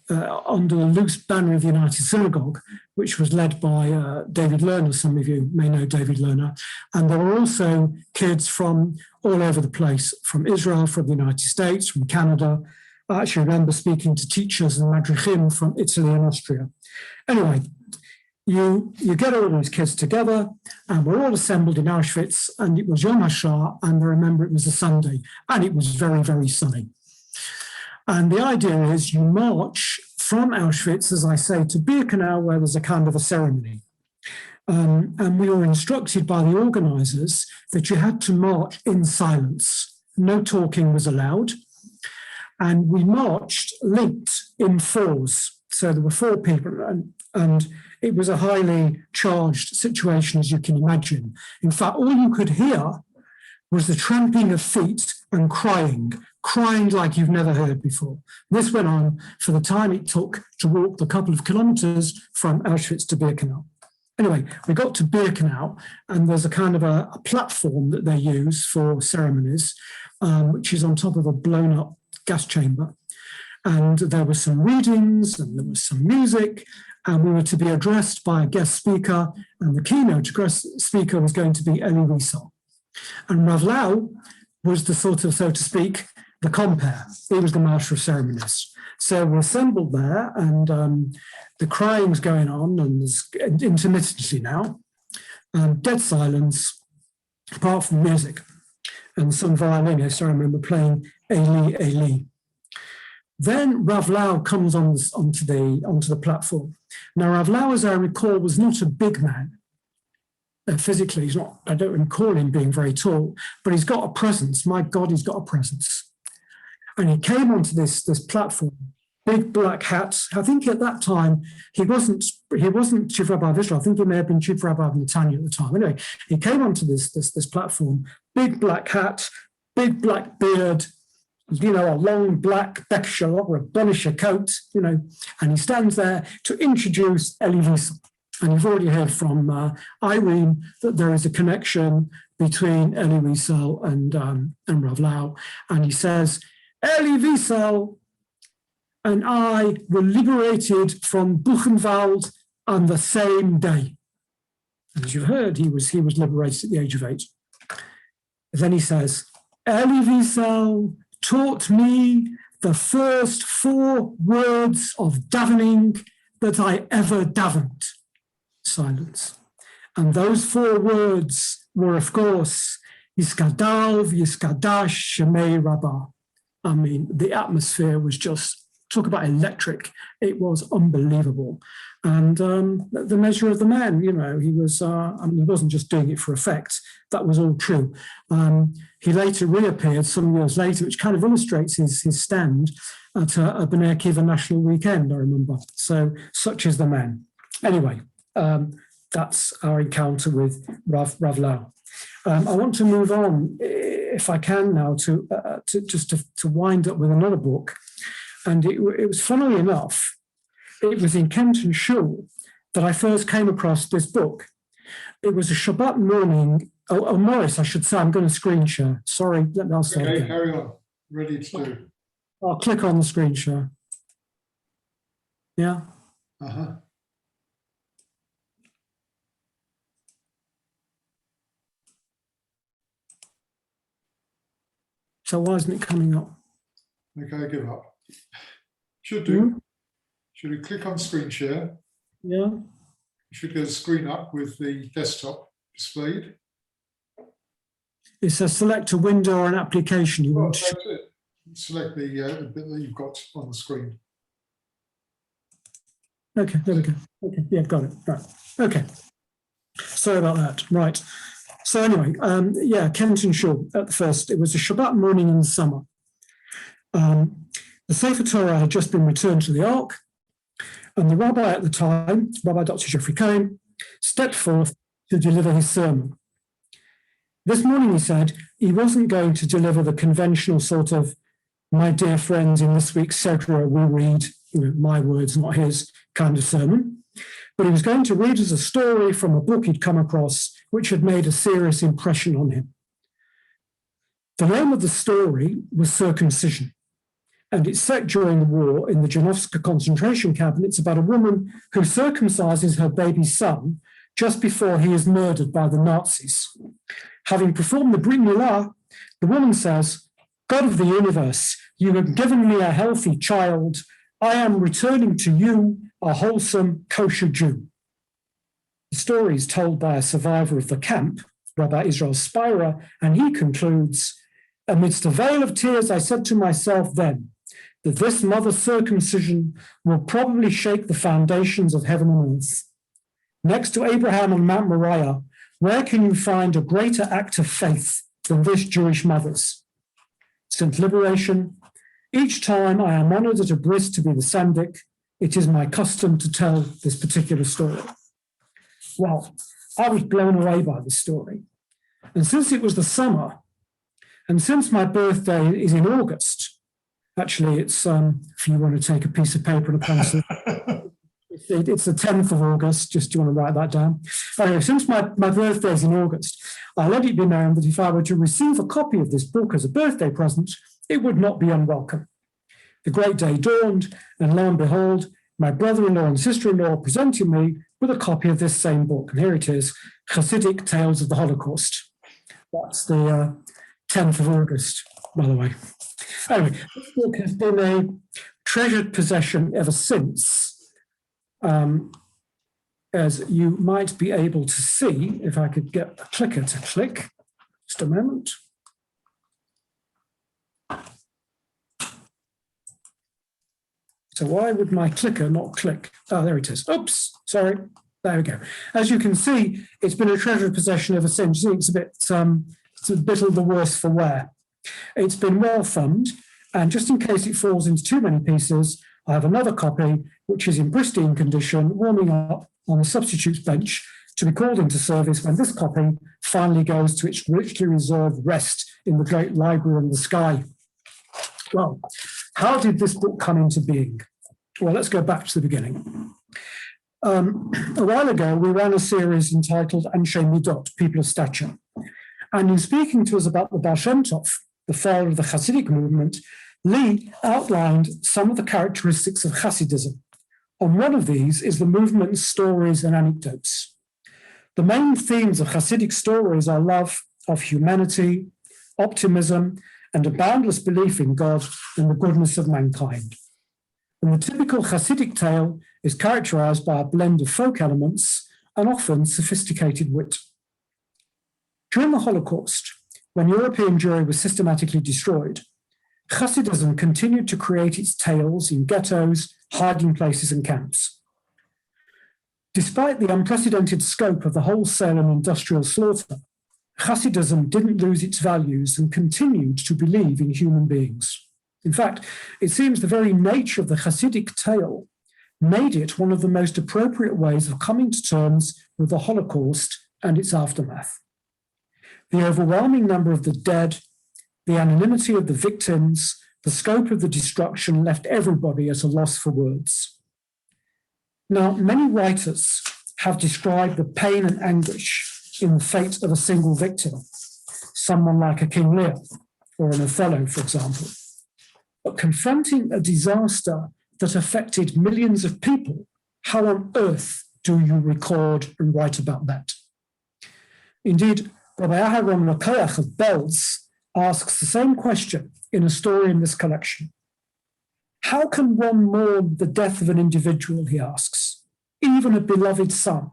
under the loose banner of the United Synagogue, which was led by David Lerner. Some of you may know David Lerner. And there were also kids from all over the place, from Israel, from the United States, from Canada. I actually remember speaking to teachers and madrichim from Italy and Austria. Anyway, you get all these kids together, and we're all assembled in Auschwitz, and it was Yom HaShoah, and I remember it was a Sunday, and it was very, very sunny. And the idea is you march from Auschwitz, as I say, to Birkenau, where there's a kind of a ceremony. And we were instructed by the organisers that you had to march in silence. No talking was allowed. And we marched linked in fours. So there were 4 people, and it was a highly charged situation, as you can imagine. In fact, all you could hear was the tramping of feet and crying like you've never heard before. This went on for the time it took to walk the couple of kilometres from Auschwitz to Birkenau. Anyway, we got to Birkenau, and there's a kind of a platform that they use for ceremonies, which is on top of a blown up gas chamber. And there were some readings, and there was some music, and we were to be addressed by a guest speaker, and the keynote speaker was going to be Elie Wiesel. And Rav Lau was the sort of, so to speak, the compere. He was the master of ceremonies. So we're assembled there, and the crying's going on, and there's intermittently now, dead silence, apart from music, and some violinists, I remember playing Eli, Eli. Then Rav Lau comes onto the platform. Now, Rav Lau, as I recall, was not a big man. Physically, he's not, I don't recall him being very tall, but he's got a presence. My God, he's got a presence. And he came onto this platform, big black hat. I think at that time, he wasn't Chief Rabbi of Israel. I think he may have been Chief Rabbi of Netanya at the time. Anyway, he came onto this platform, big black hat, big black beard, a long black bekshel or a Bonisher coat, and he stands there to introduce Elie Wiesel. And you've already heard from Irene that there is a connection between Elie Wiesel and Rav Lau. And he says, Elie Wiesel and I were liberated from Buchenwald on the same day. And as you've heard, he was liberated at the age of 8. Then he says, Elie Wiesel taught me the first 4 words of davening that I ever davened. Silence. And those 4 words were, of course, Yiskadal v'Yiskadash Shemei Rabbah. I mean, the atmosphere was just, talk about electric. It was unbelievable. And the measure of the man, he was, he wasn't just doing it for effect. That was all true. He later reappeared some years later, which kind of illustrates his stand at a Bnei Akiva National Weekend, I remember. So such is the man. Anyway, that's our encounter with Rav Lau. I want to move on, if I can now, to wind up with another book. And it was, funnily enough, it was in Kenton Shul that I first came across this book. It was a Shabbat morning. Oh, Morris, I should say, I'm going to screen share. Sorry, I'll start again. Carry on. Ready to do. I'll click on the screen share. Yeah. Uh-huh. So why isn't it coming up? Okay, I give up. Should do. Mm-hmm. Should we click on screen share? Yeah. You should get a screen up with the desktop displayed. It says select a window or an application you want. That's it. Select the bit that you've got on the screen. Okay, there we go. Okay, yeah, got it. Right. Okay. Sorry about that. Right. So anyway, Kenton Shul at the first. It was a Shabbat morning in the summer. The Sefer Torah had just been returned to the Ark, and the rabbi at the time, Rabbi Dr. Jeffrey Cohen, stepped forth to deliver his sermon. This morning, he said, he wasn't going to deliver the conventional sort of, my dear friends, in this week's Sedra, we read, my words, not his, kind of sermon. But he was going to read us a story from a book he'd come across, which had made a serious impression on him. The name of the story was Circumcision, and it's set during the war in the Janowska concentration camp, and it's about a woman who circumcises her baby son just before he is murdered by the Nazis. Having performed the Brit Milah, the woman says, "God of the universe, you have given me a healthy child. I am returning to you a wholesome, kosher Jew." The story is told by a survivor of the camp, Rabbi Israel Meir Lau, and he concludes, "Amidst a veil of tears, I said to myself then that this mother's circumcision will probably shake the foundations of heaven and earth. Next to Abraham on Mount Moriah, where can you find a greater act of faith than this Jewish mother's? Since liberation, each time I am honored at a bris to be the Sandik, it is my custom to tell this particular story." Well, I was blown away by this story. And since it was the summer, and since my birthday is in August, actually it's, if you want to take a piece of paper and a pencil, it's the 10th of August, just do you want to write that down? Anyway, since my birthday is in August, I let it be known that if I were to receive a copy of this book as a birthday present, it would not be unwelcome. The great day dawned, and lo and behold, my brother-in-law and sister-in-law presented me with a copy of this same book. And here it is, Hasidic Tales of the Holocaust. That's the 10th of August, by the way. Anyway, this book has been a treasured possession ever since. As you might be able to see, if I could get a clicker to click, just a moment. So why would my clicker not click? Oh, there it is. Oops, sorry. There we go. As you can see, it's been a treasured possession ever since. It's a bit of the worse for wear. It's been well thumbed, and just in case it falls into too many pieces, I have another copy, which is in pristine condition, warming up on a substitute's bench to be called into service when this copy finally goes to its richly reserved rest in the great library in the sky. Well, how did this book come into being? Well, let's go back to the beginning. A while ago, we ran a series entitled Anshe Midot, People of Stature. And in speaking to us about the Baal Shem Tov, the father of the Hasidic movement, Lee outlined some of the characteristics of Hasidism. And one of these is the movement's stories and anecdotes. The main themes of Hasidic stories are love of humanity, optimism, and a boundless belief in God and the goodness of mankind. And the typical Hasidic tale is characterized by a blend of folk elements and often sophisticated wit. During the Holocaust, when European Jewry was systematically destroyed, Hasidism continued to create its tales in ghettos, hiding places, and camps. Despite the unprecedented scope of the wholesale and industrial slaughter, Hasidism didn't lose its values and continued to believe in human beings. In fact, it seems the very nature of the Hasidic tale made it one of the most appropriate ways of coming to terms with the Holocaust and its aftermath. The overwhelming number of the dead, the anonymity of the victims, the scope of the destruction left everybody at a loss for words. Now, many writers have described the pain and anguish in the fate of a single victim, someone like a King Lear or an Othello, for example. But confronting a disaster that affected millions of people, how on earth do you record and write about that? Indeed, Rabbi Aharon Lakoyach of Belz asks the same question in a story in this collection. How can one mourn the death of an individual, he asks, even a beloved son,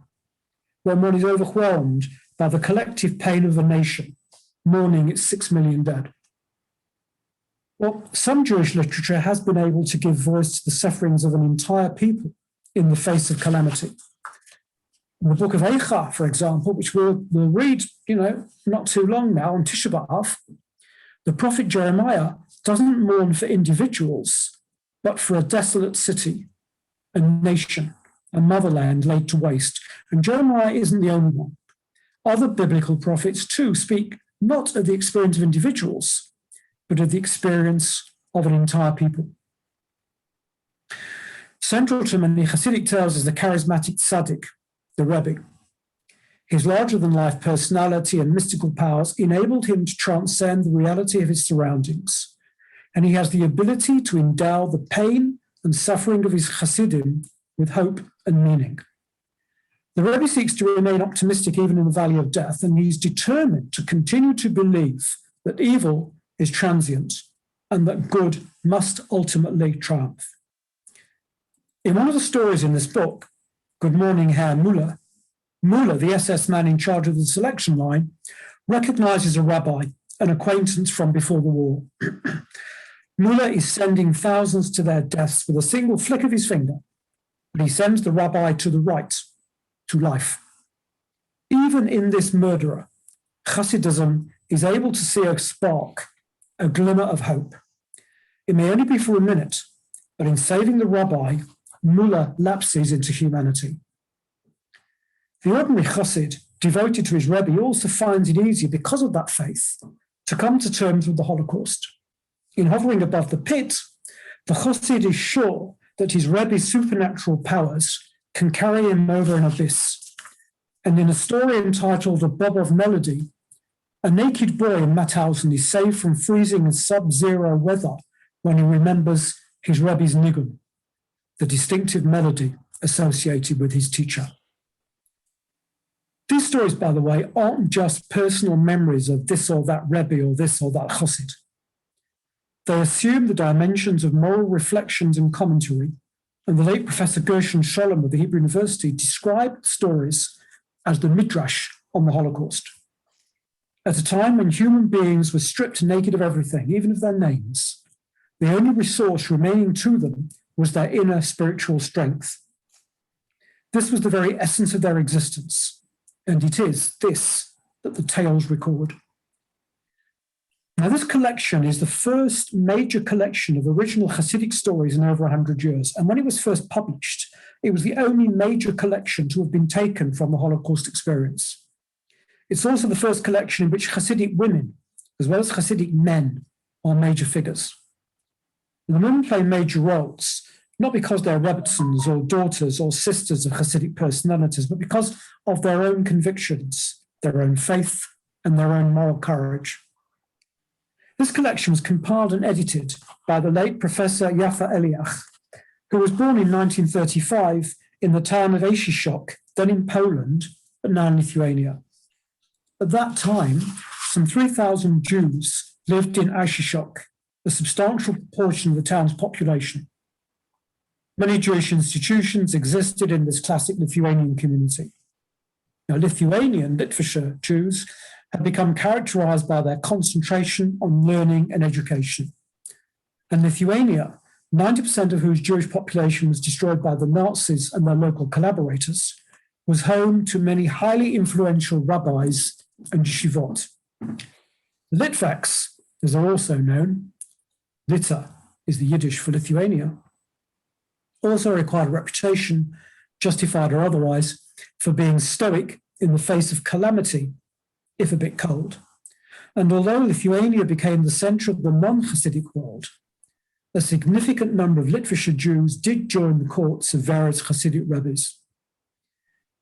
when one is overwhelmed by the collective pain of a nation, mourning its 6 million dead? Well, some Jewish literature has been able to give voice to the sufferings of an entire people in the face of calamity. In the book of Eicha, for example, which we'll read, not too long now on Tisha B'Av, the prophet Jeremiah doesn't mourn for individuals, but for a desolate city, a nation, a motherland laid to waste. And Jeremiah isn't the only one. Other biblical prophets too speak not of the experience of individuals, but of the experience of an entire people. Central to many Hasidic tales is the charismatic tzaddik, the Rebbe. His larger-than-life personality and mystical powers enabled him to transcend the reality of his surroundings, and he has the ability to endow the pain and suffering of his Hasidim with hope and meaning. The Rebbe seeks to remain optimistic even in the valley of death, and he's determined to continue to believe that evil is transient and that good must ultimately triumph. In one of the stories in this book, Good Morning, Herr Müller, Müller, the SS man in charge of the selection line, recognizes a rabbi, an acquaintance from before the war. Müller is sending thousands to their deaths with a single flick of his finger, but he sends the rabbi to the right, to life. Even in this murderer, Hasidism is able to see a spark, a glimmer of hope. It may only be for a minute, but in saving the rabbi, Müller lapses into humanity. The ordinary Chassid, devoted to his Rebbe, also finds it easier, because of that faith, to come to terms with the Holocaust. In hovering above the pit, the Chassid is sure that his Rebbe's supernatural powers can carry him over an abyss. And in a story entitled A Bob of Melody, a naked boy in Mauthausen is saved from freezing and sub-zero weather when he remembers his Rebbe's nigun, the distinctive melody associated with his teacher. These stories, by the way, aren't just personal memories of this or that Rebbe or this or that Chassid. They assume the dimensions of moral reflections and commentary, and the late Professor Gershon Sholem of the Hebrew University described stories as the Midrash on the Holocaust. At a time when human beings were stripped naked of everything, even of their names, the only resource remaining to them was their inner spiritual strength. This was the very essence of their existence. And it is this that the tales record. Now, this collection is the first major collection of original Hasidic stories in over 100 years. And when it was first published, it was the only major collection to have been taken from the Holocaust experience. It's also the first collection in which Hasidic women, as well as Hasidic men, are major figures. And the women play major roles, not because they're Rebbetzins or daughters or sisters of Hasidic personalities, but because of their own convictions, their own faith, and their own moral courage. This collection was compiled and edited by the late Professor Yafa Eliach, who was born in 1935 in the town of Aishishok, then in Poland, but now in Lithuania. At that time, some 3,000 Jews lived in Aishishok, a substantial portion of the town's population. Many Jewish institutions existed in this classic Lithuanian community. Now, Lithuanian Litvischer Jews had become characterized by their concentration on learning and education. And Lithuania, 90% of whose Jewish population was destroyed by the Nazis and their local collaborators, was home to many highly influential rabbis and yeshivot. The Litvaks, as they're also known, Lita is the Yiddish for Lithuania, also required a reputation, justified or otherwise, for being stoic in the face of calamity, if a bit cold. And although Lithuania became the center of the non-Hasidic world, a significant number of Litvischer Jews did join the courts of various Hasidic rebbes.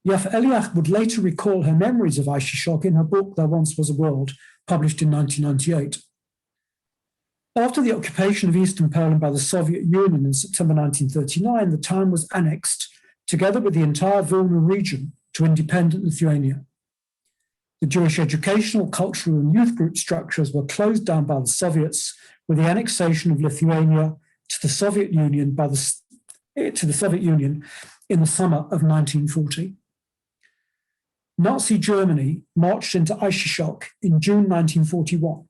Yafa Eliach would later recall her memories of Aishishok in her book, There Once Was a World, published in 1998. After the occupation of Eastern Poland by the Soviet Union in September 1939, the town was annexed, together with the entire Vilna region, to independent Lithuania. The Jewish educational, cultural, and youth group structures were closed down by the Soviets with the annexation of Lithuania to the Soviet Union in the summer of 1940. Nazi Germany marched into Aishishok in June 1941.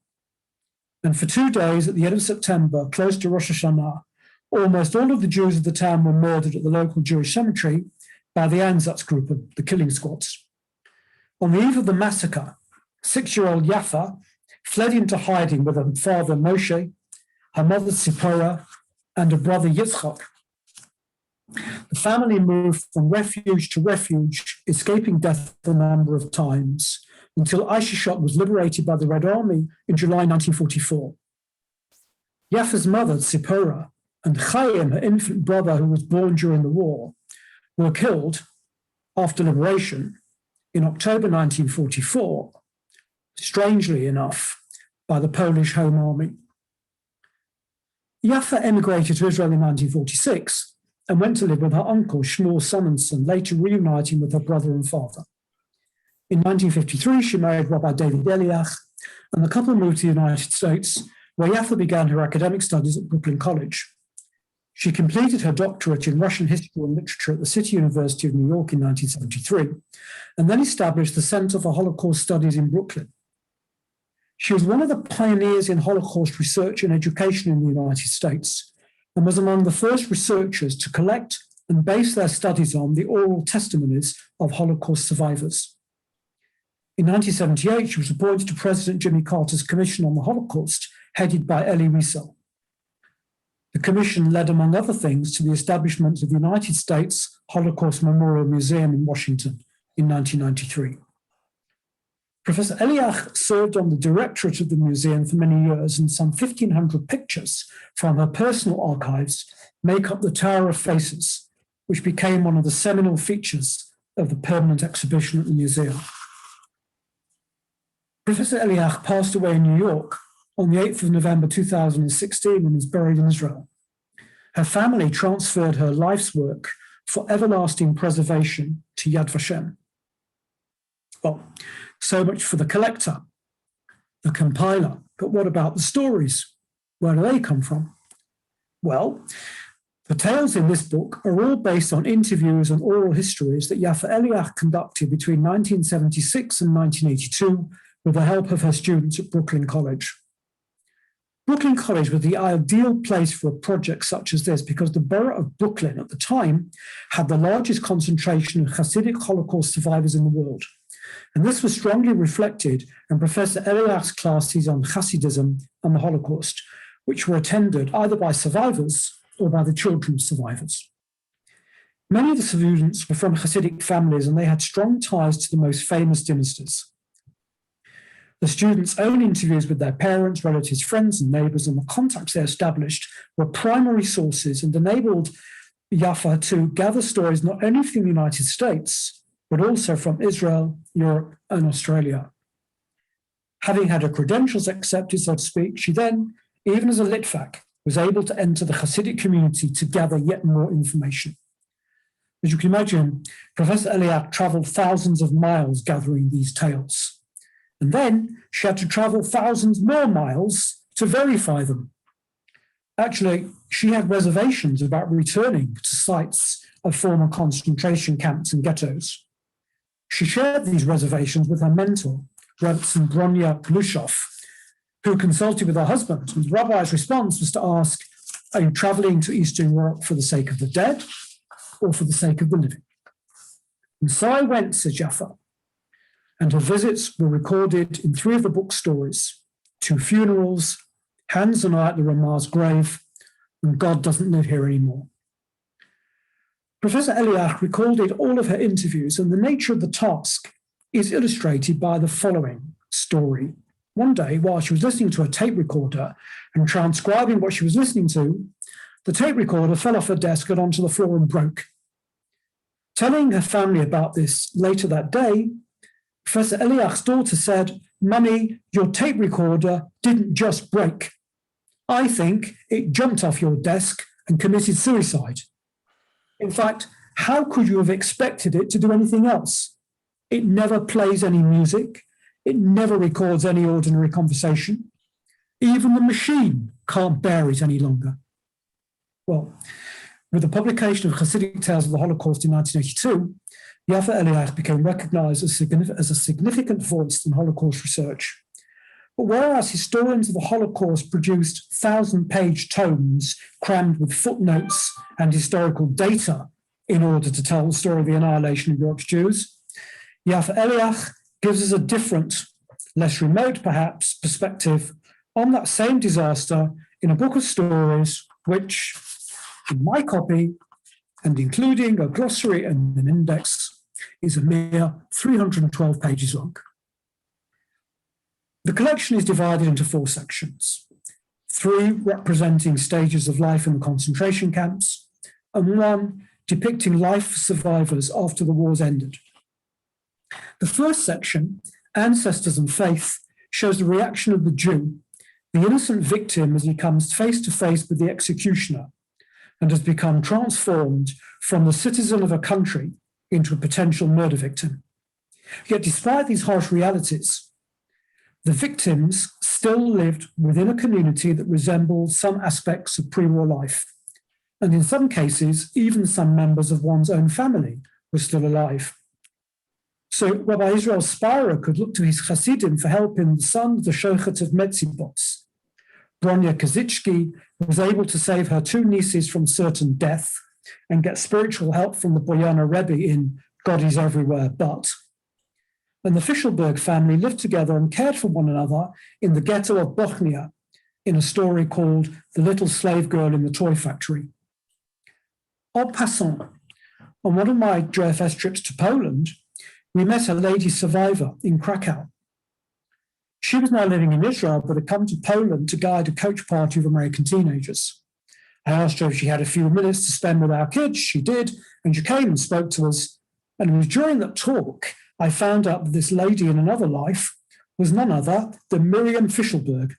And for 2 days at the end of September, close to Rosh Hashanah, almost all of the Jews of the town were murdered at the local Jewish cemetery by the Ansatz group of the killing squads. On the eve of the massacre, 6-year-old Yafa fled into hiding with her father Moshe, her mother Tzipora, and her brother Yitzchak. The family moved from refuge to refuge, escaping death a number of times, until Aishishok was liberated by the Red Army in July 1944. Yafa's mother, Tzipora, and Chaim, her infant brother who was born during the war, were killed after liberation in October 1944, strangely enough, by the Polish Home Army. Yaffa emigrated to Israel in 1946 and went to live with her uncle, Shmuel Simonson, later reuniting with her brother and father. In 1953, she married Rabbi David Eliach, and the couple moved to the United States, where Yaffa began her academic studies at Brooklyn College. She completed her doctorate in Russian history and literature at the City University of New York in 1973, and then established the Center for Holocaust Studies in Brooklyn. She was one of the pioneers in Holocaust research and education in the United States, and was among the first researchers to collect and base their studies on the oral testimonies of Holocaust survivors. In 1978, she was appointed to President Jimmy Carter's Commission on the Holocaust, headed by Elie Wiesel. The commission led, among other things, to the establishment of the United States Holocaust Memorial Museum in Washington in 1993. Professor Eliach served on the directorate of the museum for many years, and some 1,500 pictures from her personal archives make up the Tower of Faces, which became one of the seminal features of the permanent exhibition at the museum. Professor Eliach passed away in New York on the 8th of November 2016 and is buried in Israel. Her family transferred her life's work for everlasting preservation to Yad Vashem. Well, so much for the collector, the compiler. But what about the stories? Where do they come from? Well, the tales in this book are all based on interviews and oral histories that Yaffa Eliach conducted between 1976 and 1982 with the help of her students at Brooklyn College. Brooklyn College was the ideal place for a project such as this because the borough of Brooklyn at the time had the largest concentration of Hasidic Holocaust survivors in the world. And this was strongly reflected in Professor Eliach's classes on Hasidism and the Holocaust, which were attended either by survivors or by the children of survivors. Many of the students were from Hasidic families, and they had strong ties to the most famous dynasties. The students' own interviews with their parents, relatives, friends, and neighbors, and the contacts they established were primary sources and enabled Yaffa to gather stories not only from the United States, but also from Israel, Europe, and Australia. Having had her credentials accepted, so to speak, she then, even as a Litvak, was able to enter the Hasidic community to gather yet more information. As you can imagine, Professor Eliach traveled thousands of miles gathering these tales. And then she had to travel thousands more miles to verify them. Actually, she had reservations about returning to sites of former concentration camps and ghettos. She shared these reservations with her mentor, Rebbetzin Bronya Plushoff, who consulted with her husband. And the rabbi's response was to ask, are you traveling to Eastern Europe for the sake of the dead or for the sake of the living? And so I went, said Yaffa, and her visits were recorded in 3 of the book's stories: 2 funerals, Hans and I at the Ramar's grave, and God doesn't live here anymore. Professor Eliach recorded all of her interviews, and the nature of the task is illustrated by the following story. One day, while she was listening to a tape recorder and transcribing what she was listening to, the tape recorder fell off her desk and onto the floor and broke. Telling her family about this later that day, Professor Eliach's daughter said, "Mummy, your tape recorder didn't just break. I think it jumped off your desk and committed suicide. In fact, how could you have expected it to do anything else? It never plays any music. It never records any ordinary conversation. Even the machine can't bear it any longer." Well, with the publication of Hasidic Tales of the Holocaust in 1982, Yaffa Eliach became recognized as a significant voice in Holocaust research. But whereas historians of the Holocaust produced 1,000-page tomes crammed with footnotes and historical data in order to tell the story of the annihilation of Europe's Jews, Yaffa Eliach gives us a different, less remote perhaps, perspective on that same disaster in a book of stories which, in my copy, and including a glossary and an index, is a mere 312 pages long. The collection is divided into 4 sections, 3 representing stages of life in the concentration camps, and 1 depicting life for survivors after the wars ended. The first section, Ancestors and Faith, shows the reaction of the Jew the innocent victim as he comes face to face with the executioner and has become transformed from the citizen of a country into a potential murder victim. Yet despite these harsh realities, the victims still lived within a community that resembled some aspects of pre-war life. And in some cases, even some members of one's own family were still alive. So Rabbi Israel Spira could look to his Hasidim for help in the son of the Shochet of Metzibots. Bronya Kazitsky was able to save her two nieces from certain death and get spiritual help from the Boyana Rebbe in God is Everywhere But. And the Fischelberg family lived together and cared for one another in the ghetto of Bochnia in a story called The Little Slave Girl in the Toy Factory. En passant, on one of my JFS trips to Poland, we met a lady survivor in Krakow. She was now living in Israel, but had come to Poland to guide a coach party of American teenagers. I asked her if she had a few minutes to spend with our kids. She did, and she came and spoke to us. And it was during that talk I found out that this lady in another life was none other than Miriam Fischelberg,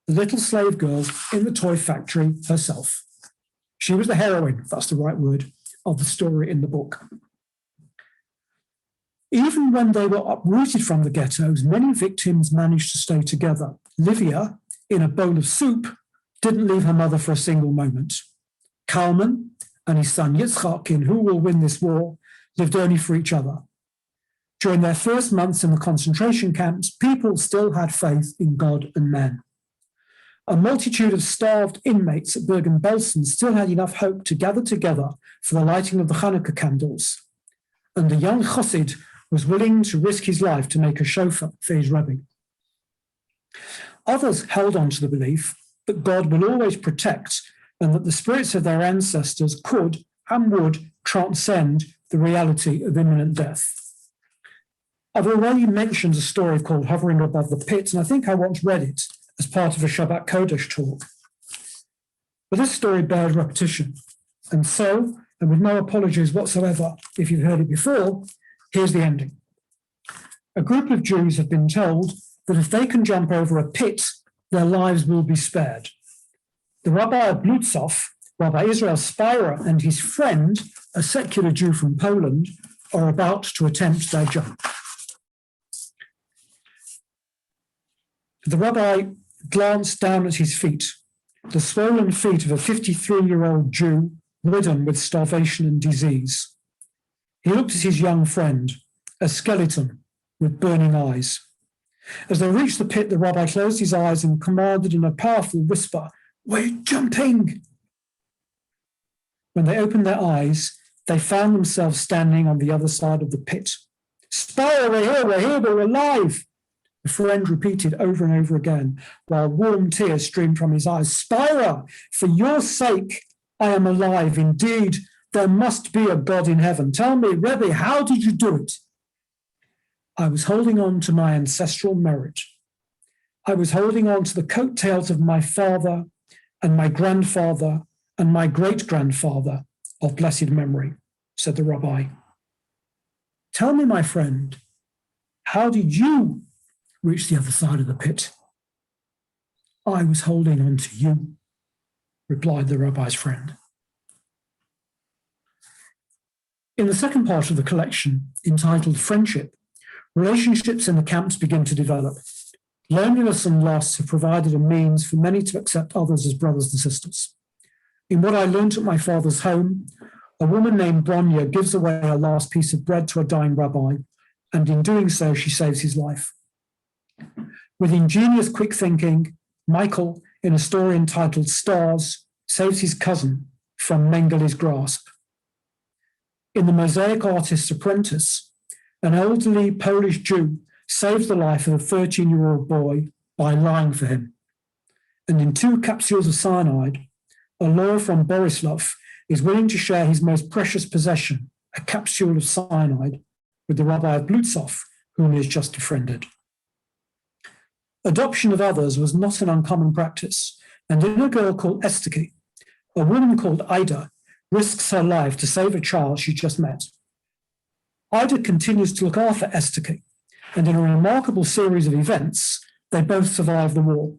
the little slave girl in the toy factory herself. She was the heroine, if that's the right word, of the story in the book. Even when they were uprooted from the ghettos, many victims managed to stay together. Livia, in a bowl of soup, didn't leave her mother for a single moment. Kalman and his son Yitzchak, in Who Will Win This War, lived only for each other. During their first months in the concentration camps, people still had faith in God and men. A multitude of starved inmates at Bergen-Belsen still had enough hope to gather together for the lighting of the Hanukkah candles. And the young Chassid was willing to risk his life to make a shofar for his Rebbe. Others held on to the belief that God will always protect and that the spirits of their ancestors could and would transcend the reality of imminent death. I've already mentioned a story called Hovering Above the Pit, and I think I once read it as part of a Shabbat Kodesh talk. But this story bears repetition. And so, and with no apologies whatsoever if you've heard it before, here's the ending. A group of Jews have been told that if they can jump over a pit, their lives will be spared. The Rabbi of Blutzov, Rabbi Israel Spira, and his friend, a secular Jew from Poland, are about to attempt their jump. The rabbi glanced down at his feet, the swollen feet of a 53-year-old Jew ridden with starvation and disease. He looked at his young friend, a skeleton with burning eyes. As they reached the pit, the rabbi closed his eyes and commanded in a powerful whisper, "We're jumping!" When they opened their eyes, they found themselves standing on the other side of the pit. "Spire, we're here, we're alive!" The friend repeated over and over again, while warm tears streamed from his eyes. "Spira, for your sake, I am alive. Indeed, there must be a God in heaven. Tell me, Rebbe, how did you do it?" "I was holding on to my ancestral merit. I was holding on to the coattails of my father and my grandfather and my great-grandfather of blessed memory," said the rabbi. "Tell me, my friend, how did you reach the other side of the pit?" "I was holding on to you," replied the rabbi's friend. In the second part of the collection, entitled Friendship, relationships in the camps begin to develop. Loneliness and loss have provided a means for many to accept others as brothers and sisters. In What I Learned at My Father's Home, a woman named Bronya gives away her last piece of bread to a dying rabbi, and in doing so, she saves his life. With ingenious quick thinking, Michael, in a story entitled Stars, saves his cousin from Mengele's grasp. In The Mosaic Artist's Apprentice, an elderly Polish Jew saves the life of a 13-year-old boy by lying for him. And in Two Capsules of Cyanide, a lawyer from Borislav is willing to share his most precious possession, a capsule of cyanide, with the Rabbi of Blutzov, whom he has just befriended. Adoption of others was not an uncommon practice, and in A Girl Called Esteki, a woman called Ida risks her life to save a child she just met. Ida continues to look after Esteki, and in a remarkable series of events, they both survive the war.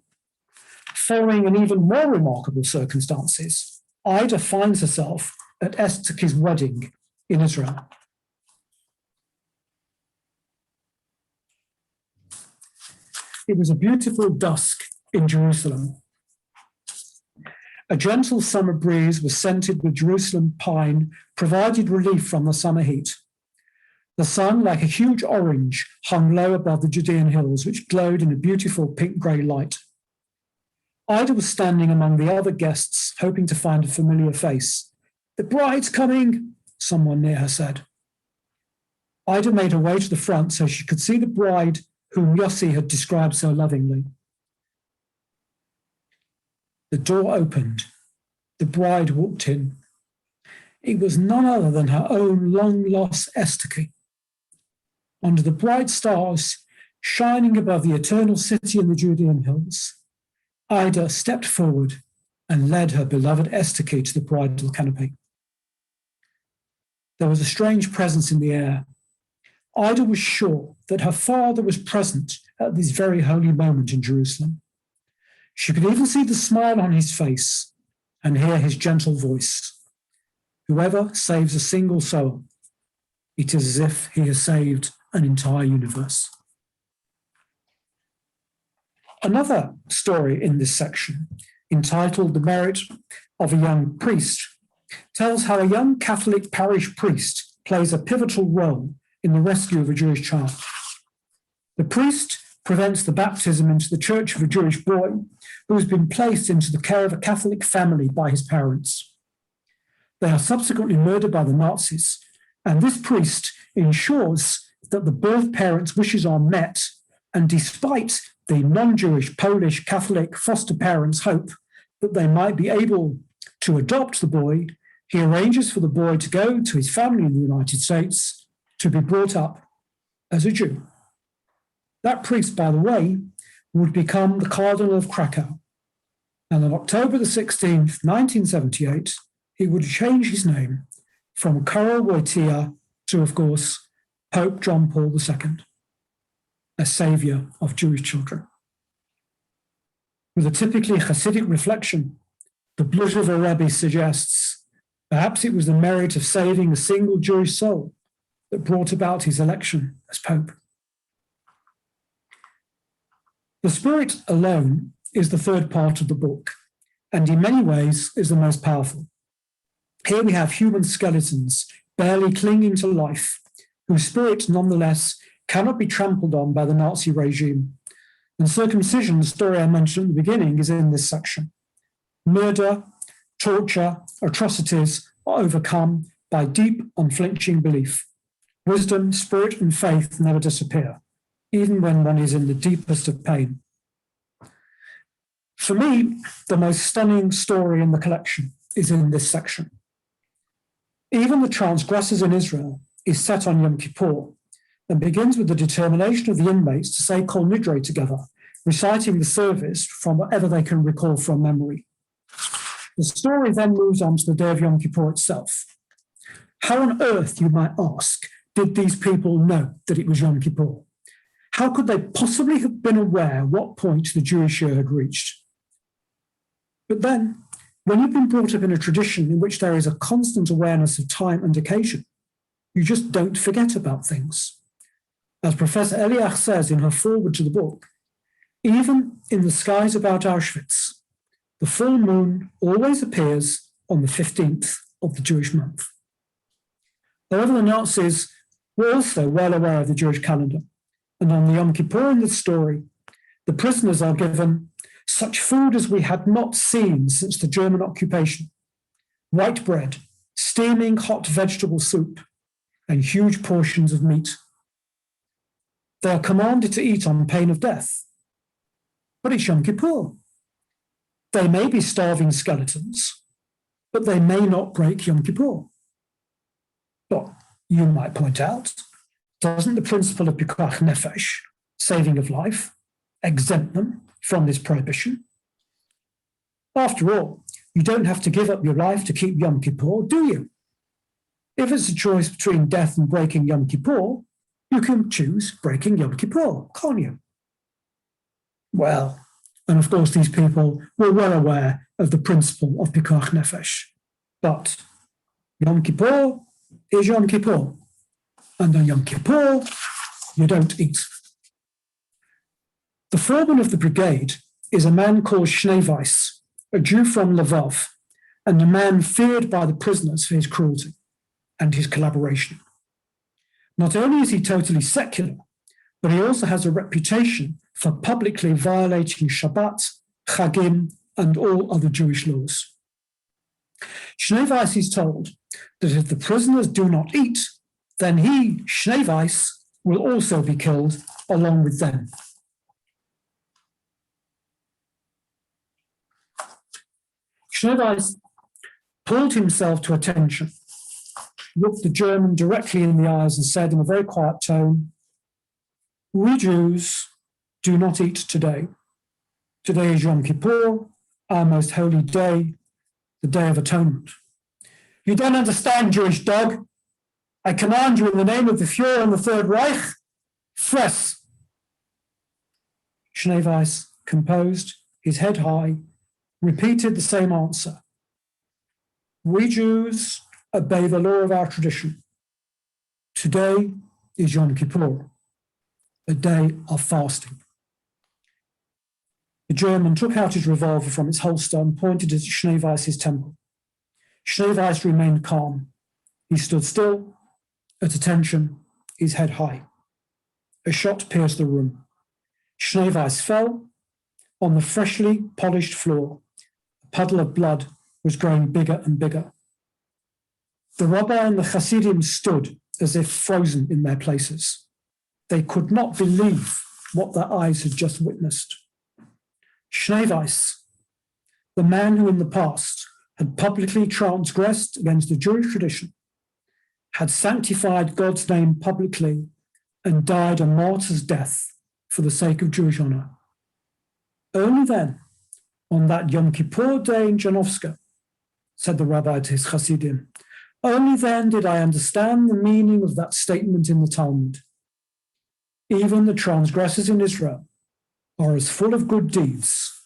Following in even more remarkable circumstances, Ida finds herself at Esteki's wedding in Israel. It was a beautiful dusk in Jerusalem. A gentle summer breeze was scented with Jerusalem pine, provided relief from the summer heat. The sun, like a huge orange, hung low above the Judean hills, which glowed in a beautiful pink-grey light. Ida was standing among the other guests, hoping to find a familiar face. "The bride's coming," someone near her said. Ida made her way to the front so she could see the bride whom Yossi had described so lovingly. The door opened. The bride walked in. It was none other than her own long-lost Esteki. Under the bright stars shining above the eternal city in the Judean hills, Ida stepped forward and led her beloved Esteki to the bridal canopy. There was a strange presence in the air. Ida was sure that her father was present at this very holy moment in Jerusalem. She could even see the smile on his face and hear his gentle voice. Whoever saves a single soul, it is as if he has saved an entire universe. Another story in this section, entitled "The Merit of a Young Priest," tells how a young Catholic parish priest plays a pivotal role in the rescue of a Jewish child. The priest prevents the baptism into the church of a Jewish boy who has been placed into the care of a Catholic family by his parents. They are subsequently murdered by the Nazis, and this priest ensures that the birth parents' wishes are met, and despite the non-Jewish Polish Catholic foster parents' hope that they might be able to adopt the boy, he arranges for the boy to go to his family in the United States to be brought up as a Jew. That priest, by the way, would become the Cardinal of Krakow. And on October the 16th, 1978, he would change his name from Karol Wojtyła to, of course, Pope John Paul II, a saviour of Jewish children. With a typically Hasidic reflection, the Bluzhevo Rebbe suggests perhaps it was the merit of saving a single Jewish soul that brought about his election as Pope. The Spirit alone is the third part of the book, and in many ways is the most powerful. Here we have human skeletons barely clinging to life, whose spirit nonetheless cannot be trampled on by the Nazi regime. And circumcision, the story I mentioned at the beginning, is in this section. Murder, torture, atrocities are overcome by deep, unflinching belief. Wisdom, spirit, and faith never disappear, even when one is in the deepest of pain. For me, the most stunning story in the collection is in this section. Even the transgressors in Israel is set on Yom Kippur and begins with the determination of the inmates to say Kol Nidre together, reciting the service from whatever they can recall from memory. The story then moves on to the day of Yom Kippur itself. How on earth, you might ask, did these people know that it was Yom Kippur? How could they possibly have been aware what point the Jewish year had reached? But then, when you've been brought up in a tradition in which there is a constant awareness of time and occasion, you just don't forget about things. As Professor Eliach says in her foreword to the book, even in the skies about Auschwitz, the full moon always appears on the 15th of the Jewish month. However, the Nazis were also well aware of the Jewish calendar, and on the Yom Kippur in this story, the prisoners are given such food as we had not seen since the German occupation: white bread, steaming hot vegetable soup, and huge portions of meat. They are commanded to eat on pain of death. But it's Yom Kippur. They may be starving skeletons, but they may not break Yom Kippur. But you might point out, doesn't the principle of Pikuach Nefesh, saving of life, exempt them from this prohibition? After all, you don't have to give up your life to keep Yom Kippur, do you? If it's a choice between death and breaking Yom Kippur, you can choose breaking Yom Kippur, can't you? Well, And of course, these people were well aware of the principle of Pikuach Nefesh. But Yom Kippur is Yom Kippur. And on Yom Kippur, you don't eat. The foreman of the brigade is a man called Shnei Weiss, a Jew from Lvov, and a man feared by the prisoners for his cruelty and his collaboration. Not only is he totally secular, but he also has a reputation for publicly violating Shabbat, Chagim, and all other Jewish laws. Shnei Weiss is told that if the prisoners do not eat, then he, Shnei Weiss, will also be killed along with them. Shnei Weiss pulled himself to attention, looked the German directly in the eyes and said in a very quiet tone, "We Jews do not eat today. Today is Yom Kippur, our most holy day, the Day of Atonement. You don't understand, Jewish dog. I command you in the name of the Fuhrer and the Third Reich, fress." Shnei Weiss, composed, his head high, repeated the same answer. "We Jews obey the law of our tradition. Today is Yom Kippur, a day of fasting." The German took out his revolver from its holster and pointed at Shnei Weiss's temple. Shnei Weiss remained calm. He stood still, at attention, his head high. A shot pierced the room. Shnei Weiss fell. On the freshly polished floor, a puddle of blood was growing bigger and bigger. The rabbi and the Hasidim stood as if frozen in their places. They could not believe what their eyes had just witnessed. Shnei Weiss, the man who in the past had publicly transgressed against the Jewish tradition, had sanctified God's name publicly and died a martyr's death for the sake of Jewish honor. Only then, on that Yom Kippur day in Janowska, said the rabbi to his Hasidim, only then did I understand the meaning of that statement in the Talmud. Even the transgressors in Israel are as full of good deeds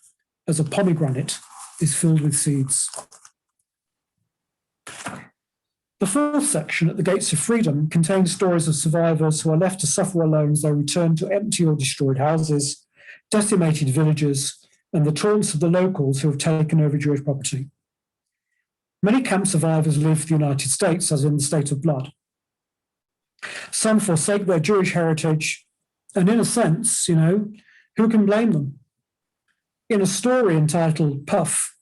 as a pomegranate is filled with seeds. The fourth section, At the Gates of Freedom, contains stories of survivors who are left to suffer alone as they return to empty or destroyed houses, decimated villages, and the taunts of the locals who have taken over Jewish property. Many camp survivors leave for the United States, as in the State of Blood. Some forsake their Jewish heritage, and in a sense, who can blame them? In a story entitled Puff,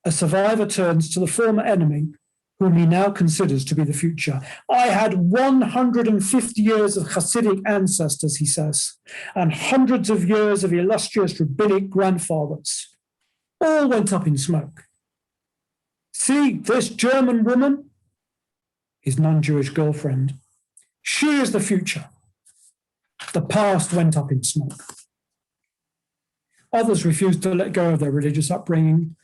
a survivor turns to the former enemy, whom he now considers to be the future. "I had 150 years of Hasidic ancestors," he says, "and hundreds of years of illustrious rabbinic grandfathers. All went up in smoke. See this German woman," his non-Jewish girlfriend, "she is the future. The past went up in smoke." Others refuse to let go of their religious upbringing,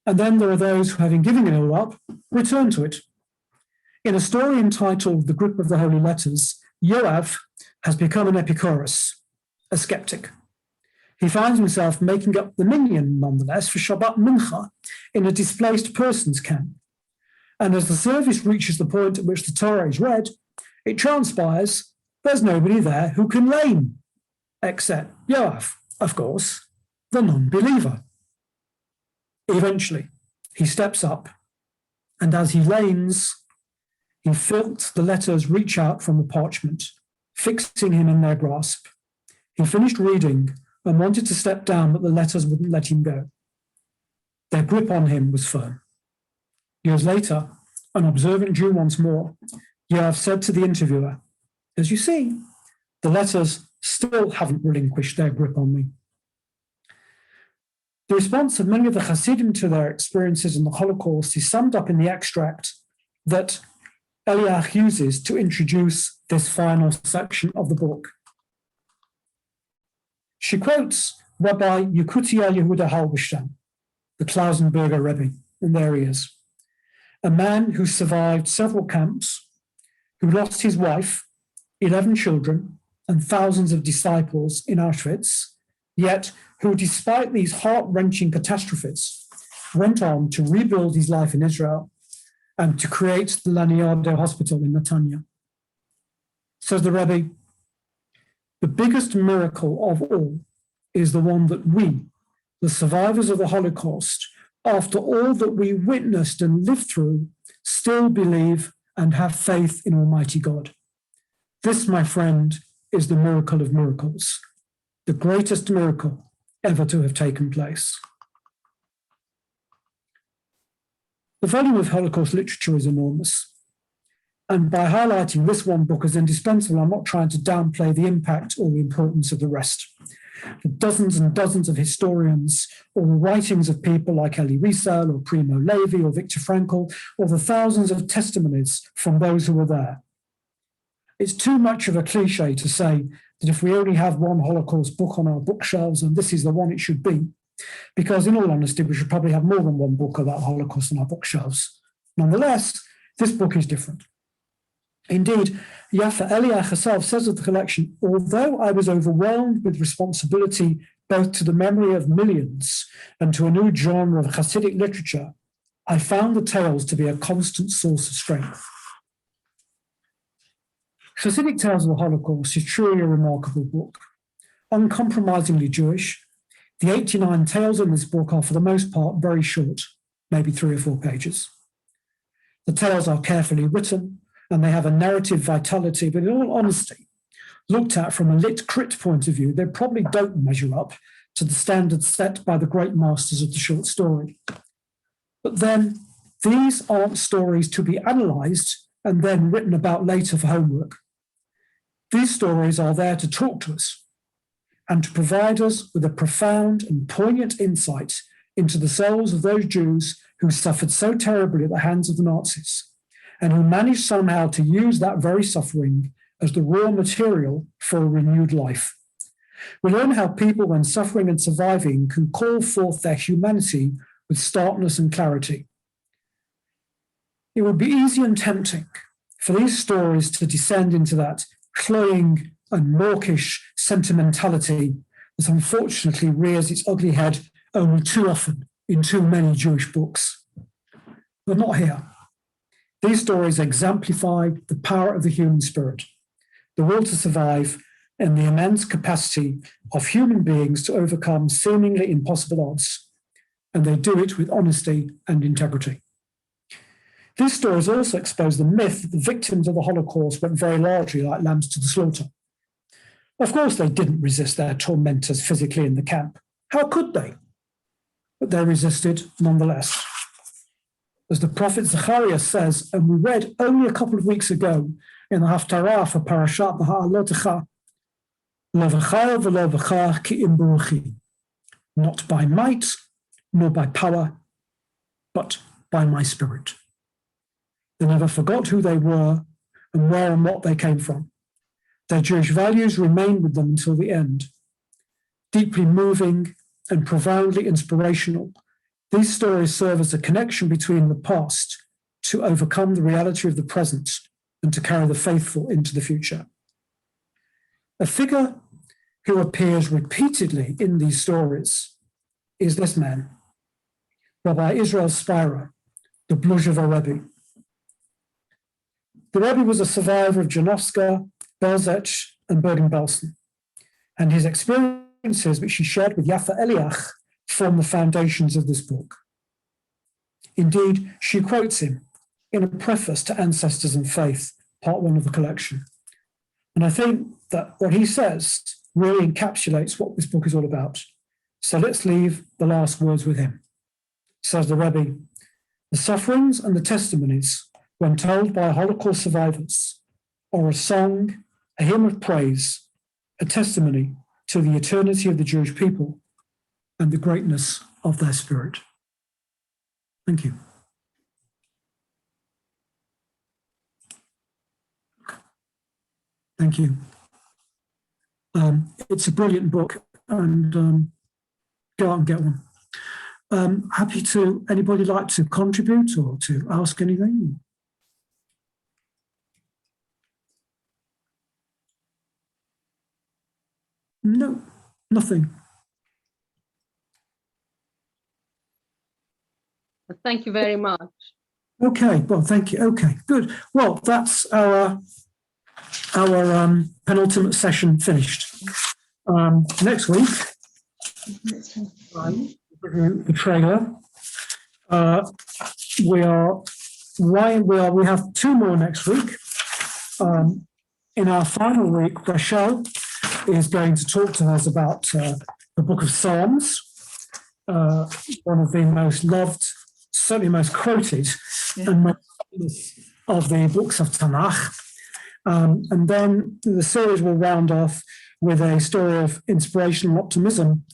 and then there are those who, having given it all up, return to it. In a story entitled The Grip of the Holy Letters, Yoav has become an Epicurus, a skeptic. He finds himself making up the minyan, nonetheless, for Shabbat Mincha in a displaced persons camp. And as the service reaches the point at which the Torah is read, it transpires there's nobody there who can lame, except Yoav, of course, the non-believer. Eventually, he steps up, and as he lanes, he felt the letters reach out from the parchment, fixing him in their grasp. He finished reading and wanted to step down, but the letters wouldn't let him go. Their grip on him was firm. Years later, an observant Jew once more, Yoav said to the interviewer, "As you see, the letters still haven't relinquished their grip on me." The response of many of the Hasidim to their experiences in the Holocaust is summed up in the extract that Eliach uses to introduce this final section of the book. She quotes Rabbi Yekutia Yehuda Halberstam, the Klausenberger Rebbe, and there he is, a man who survived several camps, who lost his wife, 11 children, and thousands of disciples in Auschwitz, yet who, despite these heart-wrenching catastrophes, went on to rebuild his life in Israel and to create the Laniado Hospital in Netanya. Says the Rebbe, the biggest miracle of all is the one that we, the survivors of the Holocaust, after all that we witnessed and lived through, still believe and have faith in Almighty God. This, my friend, is the miracle of miracles, the greatest miracle ever to have taken place. The volume of Holocaust literature is enormous. And by highlighting this one book as indispensable, I'm not trying to downplay the impact or the importance of the rest. The dozens and dozens of historians, or the writings of people like Elie Wiesel or Primo Levi or Viktor Frankl, or the thousands of testimonies from those who were there. It's too much of a cliche to say that if we only have one Holocaust book on our bookshelves and this is the one it should be, because in all honesty, we should probably have more than one book about Holocaust on our bookshelves. Nonetheless, this book is different. Indeed, Yafa Eliach herself says of the collection, although I was overwhelmed with responsibility both to the memory of millions and to a new genre of Hasidic literature, I found the tales to be a constant source of strength. Hasidic Tales of the Holocaust is truly a remarkable book, uncompromisingly Jewish. The 89 tales in this book are for the most part very short, maybe 3 or 4 pages. The tales are carefully written, and they have a narrative vitality, but in all honesty, looked at from a lit crit point of view, they probably don't measure up to the standards set by the great masters of the short story. But then, these aren't stories to be analysed and then written about later for homework. These stories are there to talk to us and to provide us with a profound and poignant insight into the souls of those Jews who suffered so terribly at the hands of the Nazis, and who managed somehow to use that very suffering as the raw material for a renewed life. We learn how people, when suffering and surviving, can call forth their humanity with starkness and clarity. It would be easy and tempting for these stories to descend into that cloying and mawkish sentimentality that unfortunately rears its ugly head only too often in too many Jewish books. But not here. These stories exemplify the power of the human spirit, the will to survive, and the immense capacity of human beings to overcome seemingly impossible odds, and they do it with honesty and integrity. These stories also expose the myth that the victims of the Holocaust went very largely like lambs to the slaughter. Of course, they didn't resist their tormentors physically in the camp. How could they? But they resisted nonetheless. As the prophet Zechariah says, and we read only a couple of weeks ago in the Haftarah for Parashat B'Ha'alotecha, Lo v'chaya v'lo v'cha ki im beruchi, not by might, nor by power, but by my spirit. They never forgot who they were and where and what they came from. Their Jewish values remained with them until the end. Deeply moving and profoundly inspirational, these stories serve as a connection between the past to overcome the reality of the present and to carry the faithful into the future. A figure who appears repeatedly in these stories is this man, Rabbi Israel Meir, the Bluzhever Rebbe. The Rebbe was a survivor of Janowska, Belzec, and Bergen-Belsen, and his experiences, which he shared with Yafa Eliach, form the foundations of this book. Indeed, she quotes him in a preface to Ancestors and Faith, part 1 of the collection. And I think that what he says really encapsulates what this book is all about. So let's leave the last words with him. Says the Rebbe, the sufferings and the testimonies, when told by Holocaust survivors, are a song, a hymn of praise, a testimony to the eternity of the Jewish people and the greatness of their spirit. Thank you. Thank you. It's a brilliant book, and go out and get one. Happy to, anybody like to contribute or to ask anything? No, nothing. Thank you very much. Okay, well, thank you. Okay, good. Well, that's our penultimate session finished. Next week, the trailer. We have two more next week. In our final week, Rachel is going to talk to us about the Book of Psalms, one of the most loved, certainly most quoted, and most famous of the books of Tanakh. And then the series will round off with a story of inspirational optimism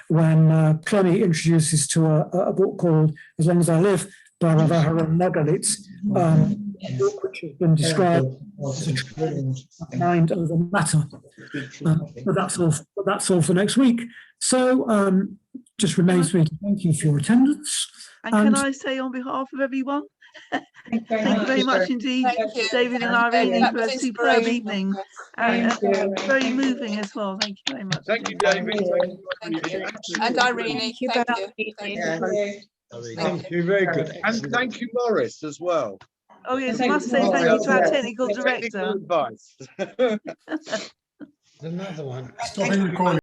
when Clemmy introduces to a book called As Long as I Live by Rav Aharon Nagalitz, a book which has been described as a trend of mind over matter. But that's all for next week. So just remains for me to thank you for your attendance. And can I say on behalf of everyone, thank you very much indeed, David and Irene, for a superb evening, and very moving as well. Thank you very much. Thank you, David. And Irene, thank you. Thank you, very good. And thank you, Morris, as well. Oh yes, I must say thank you to our technical director. Technical advice. Another one. Stopping recording.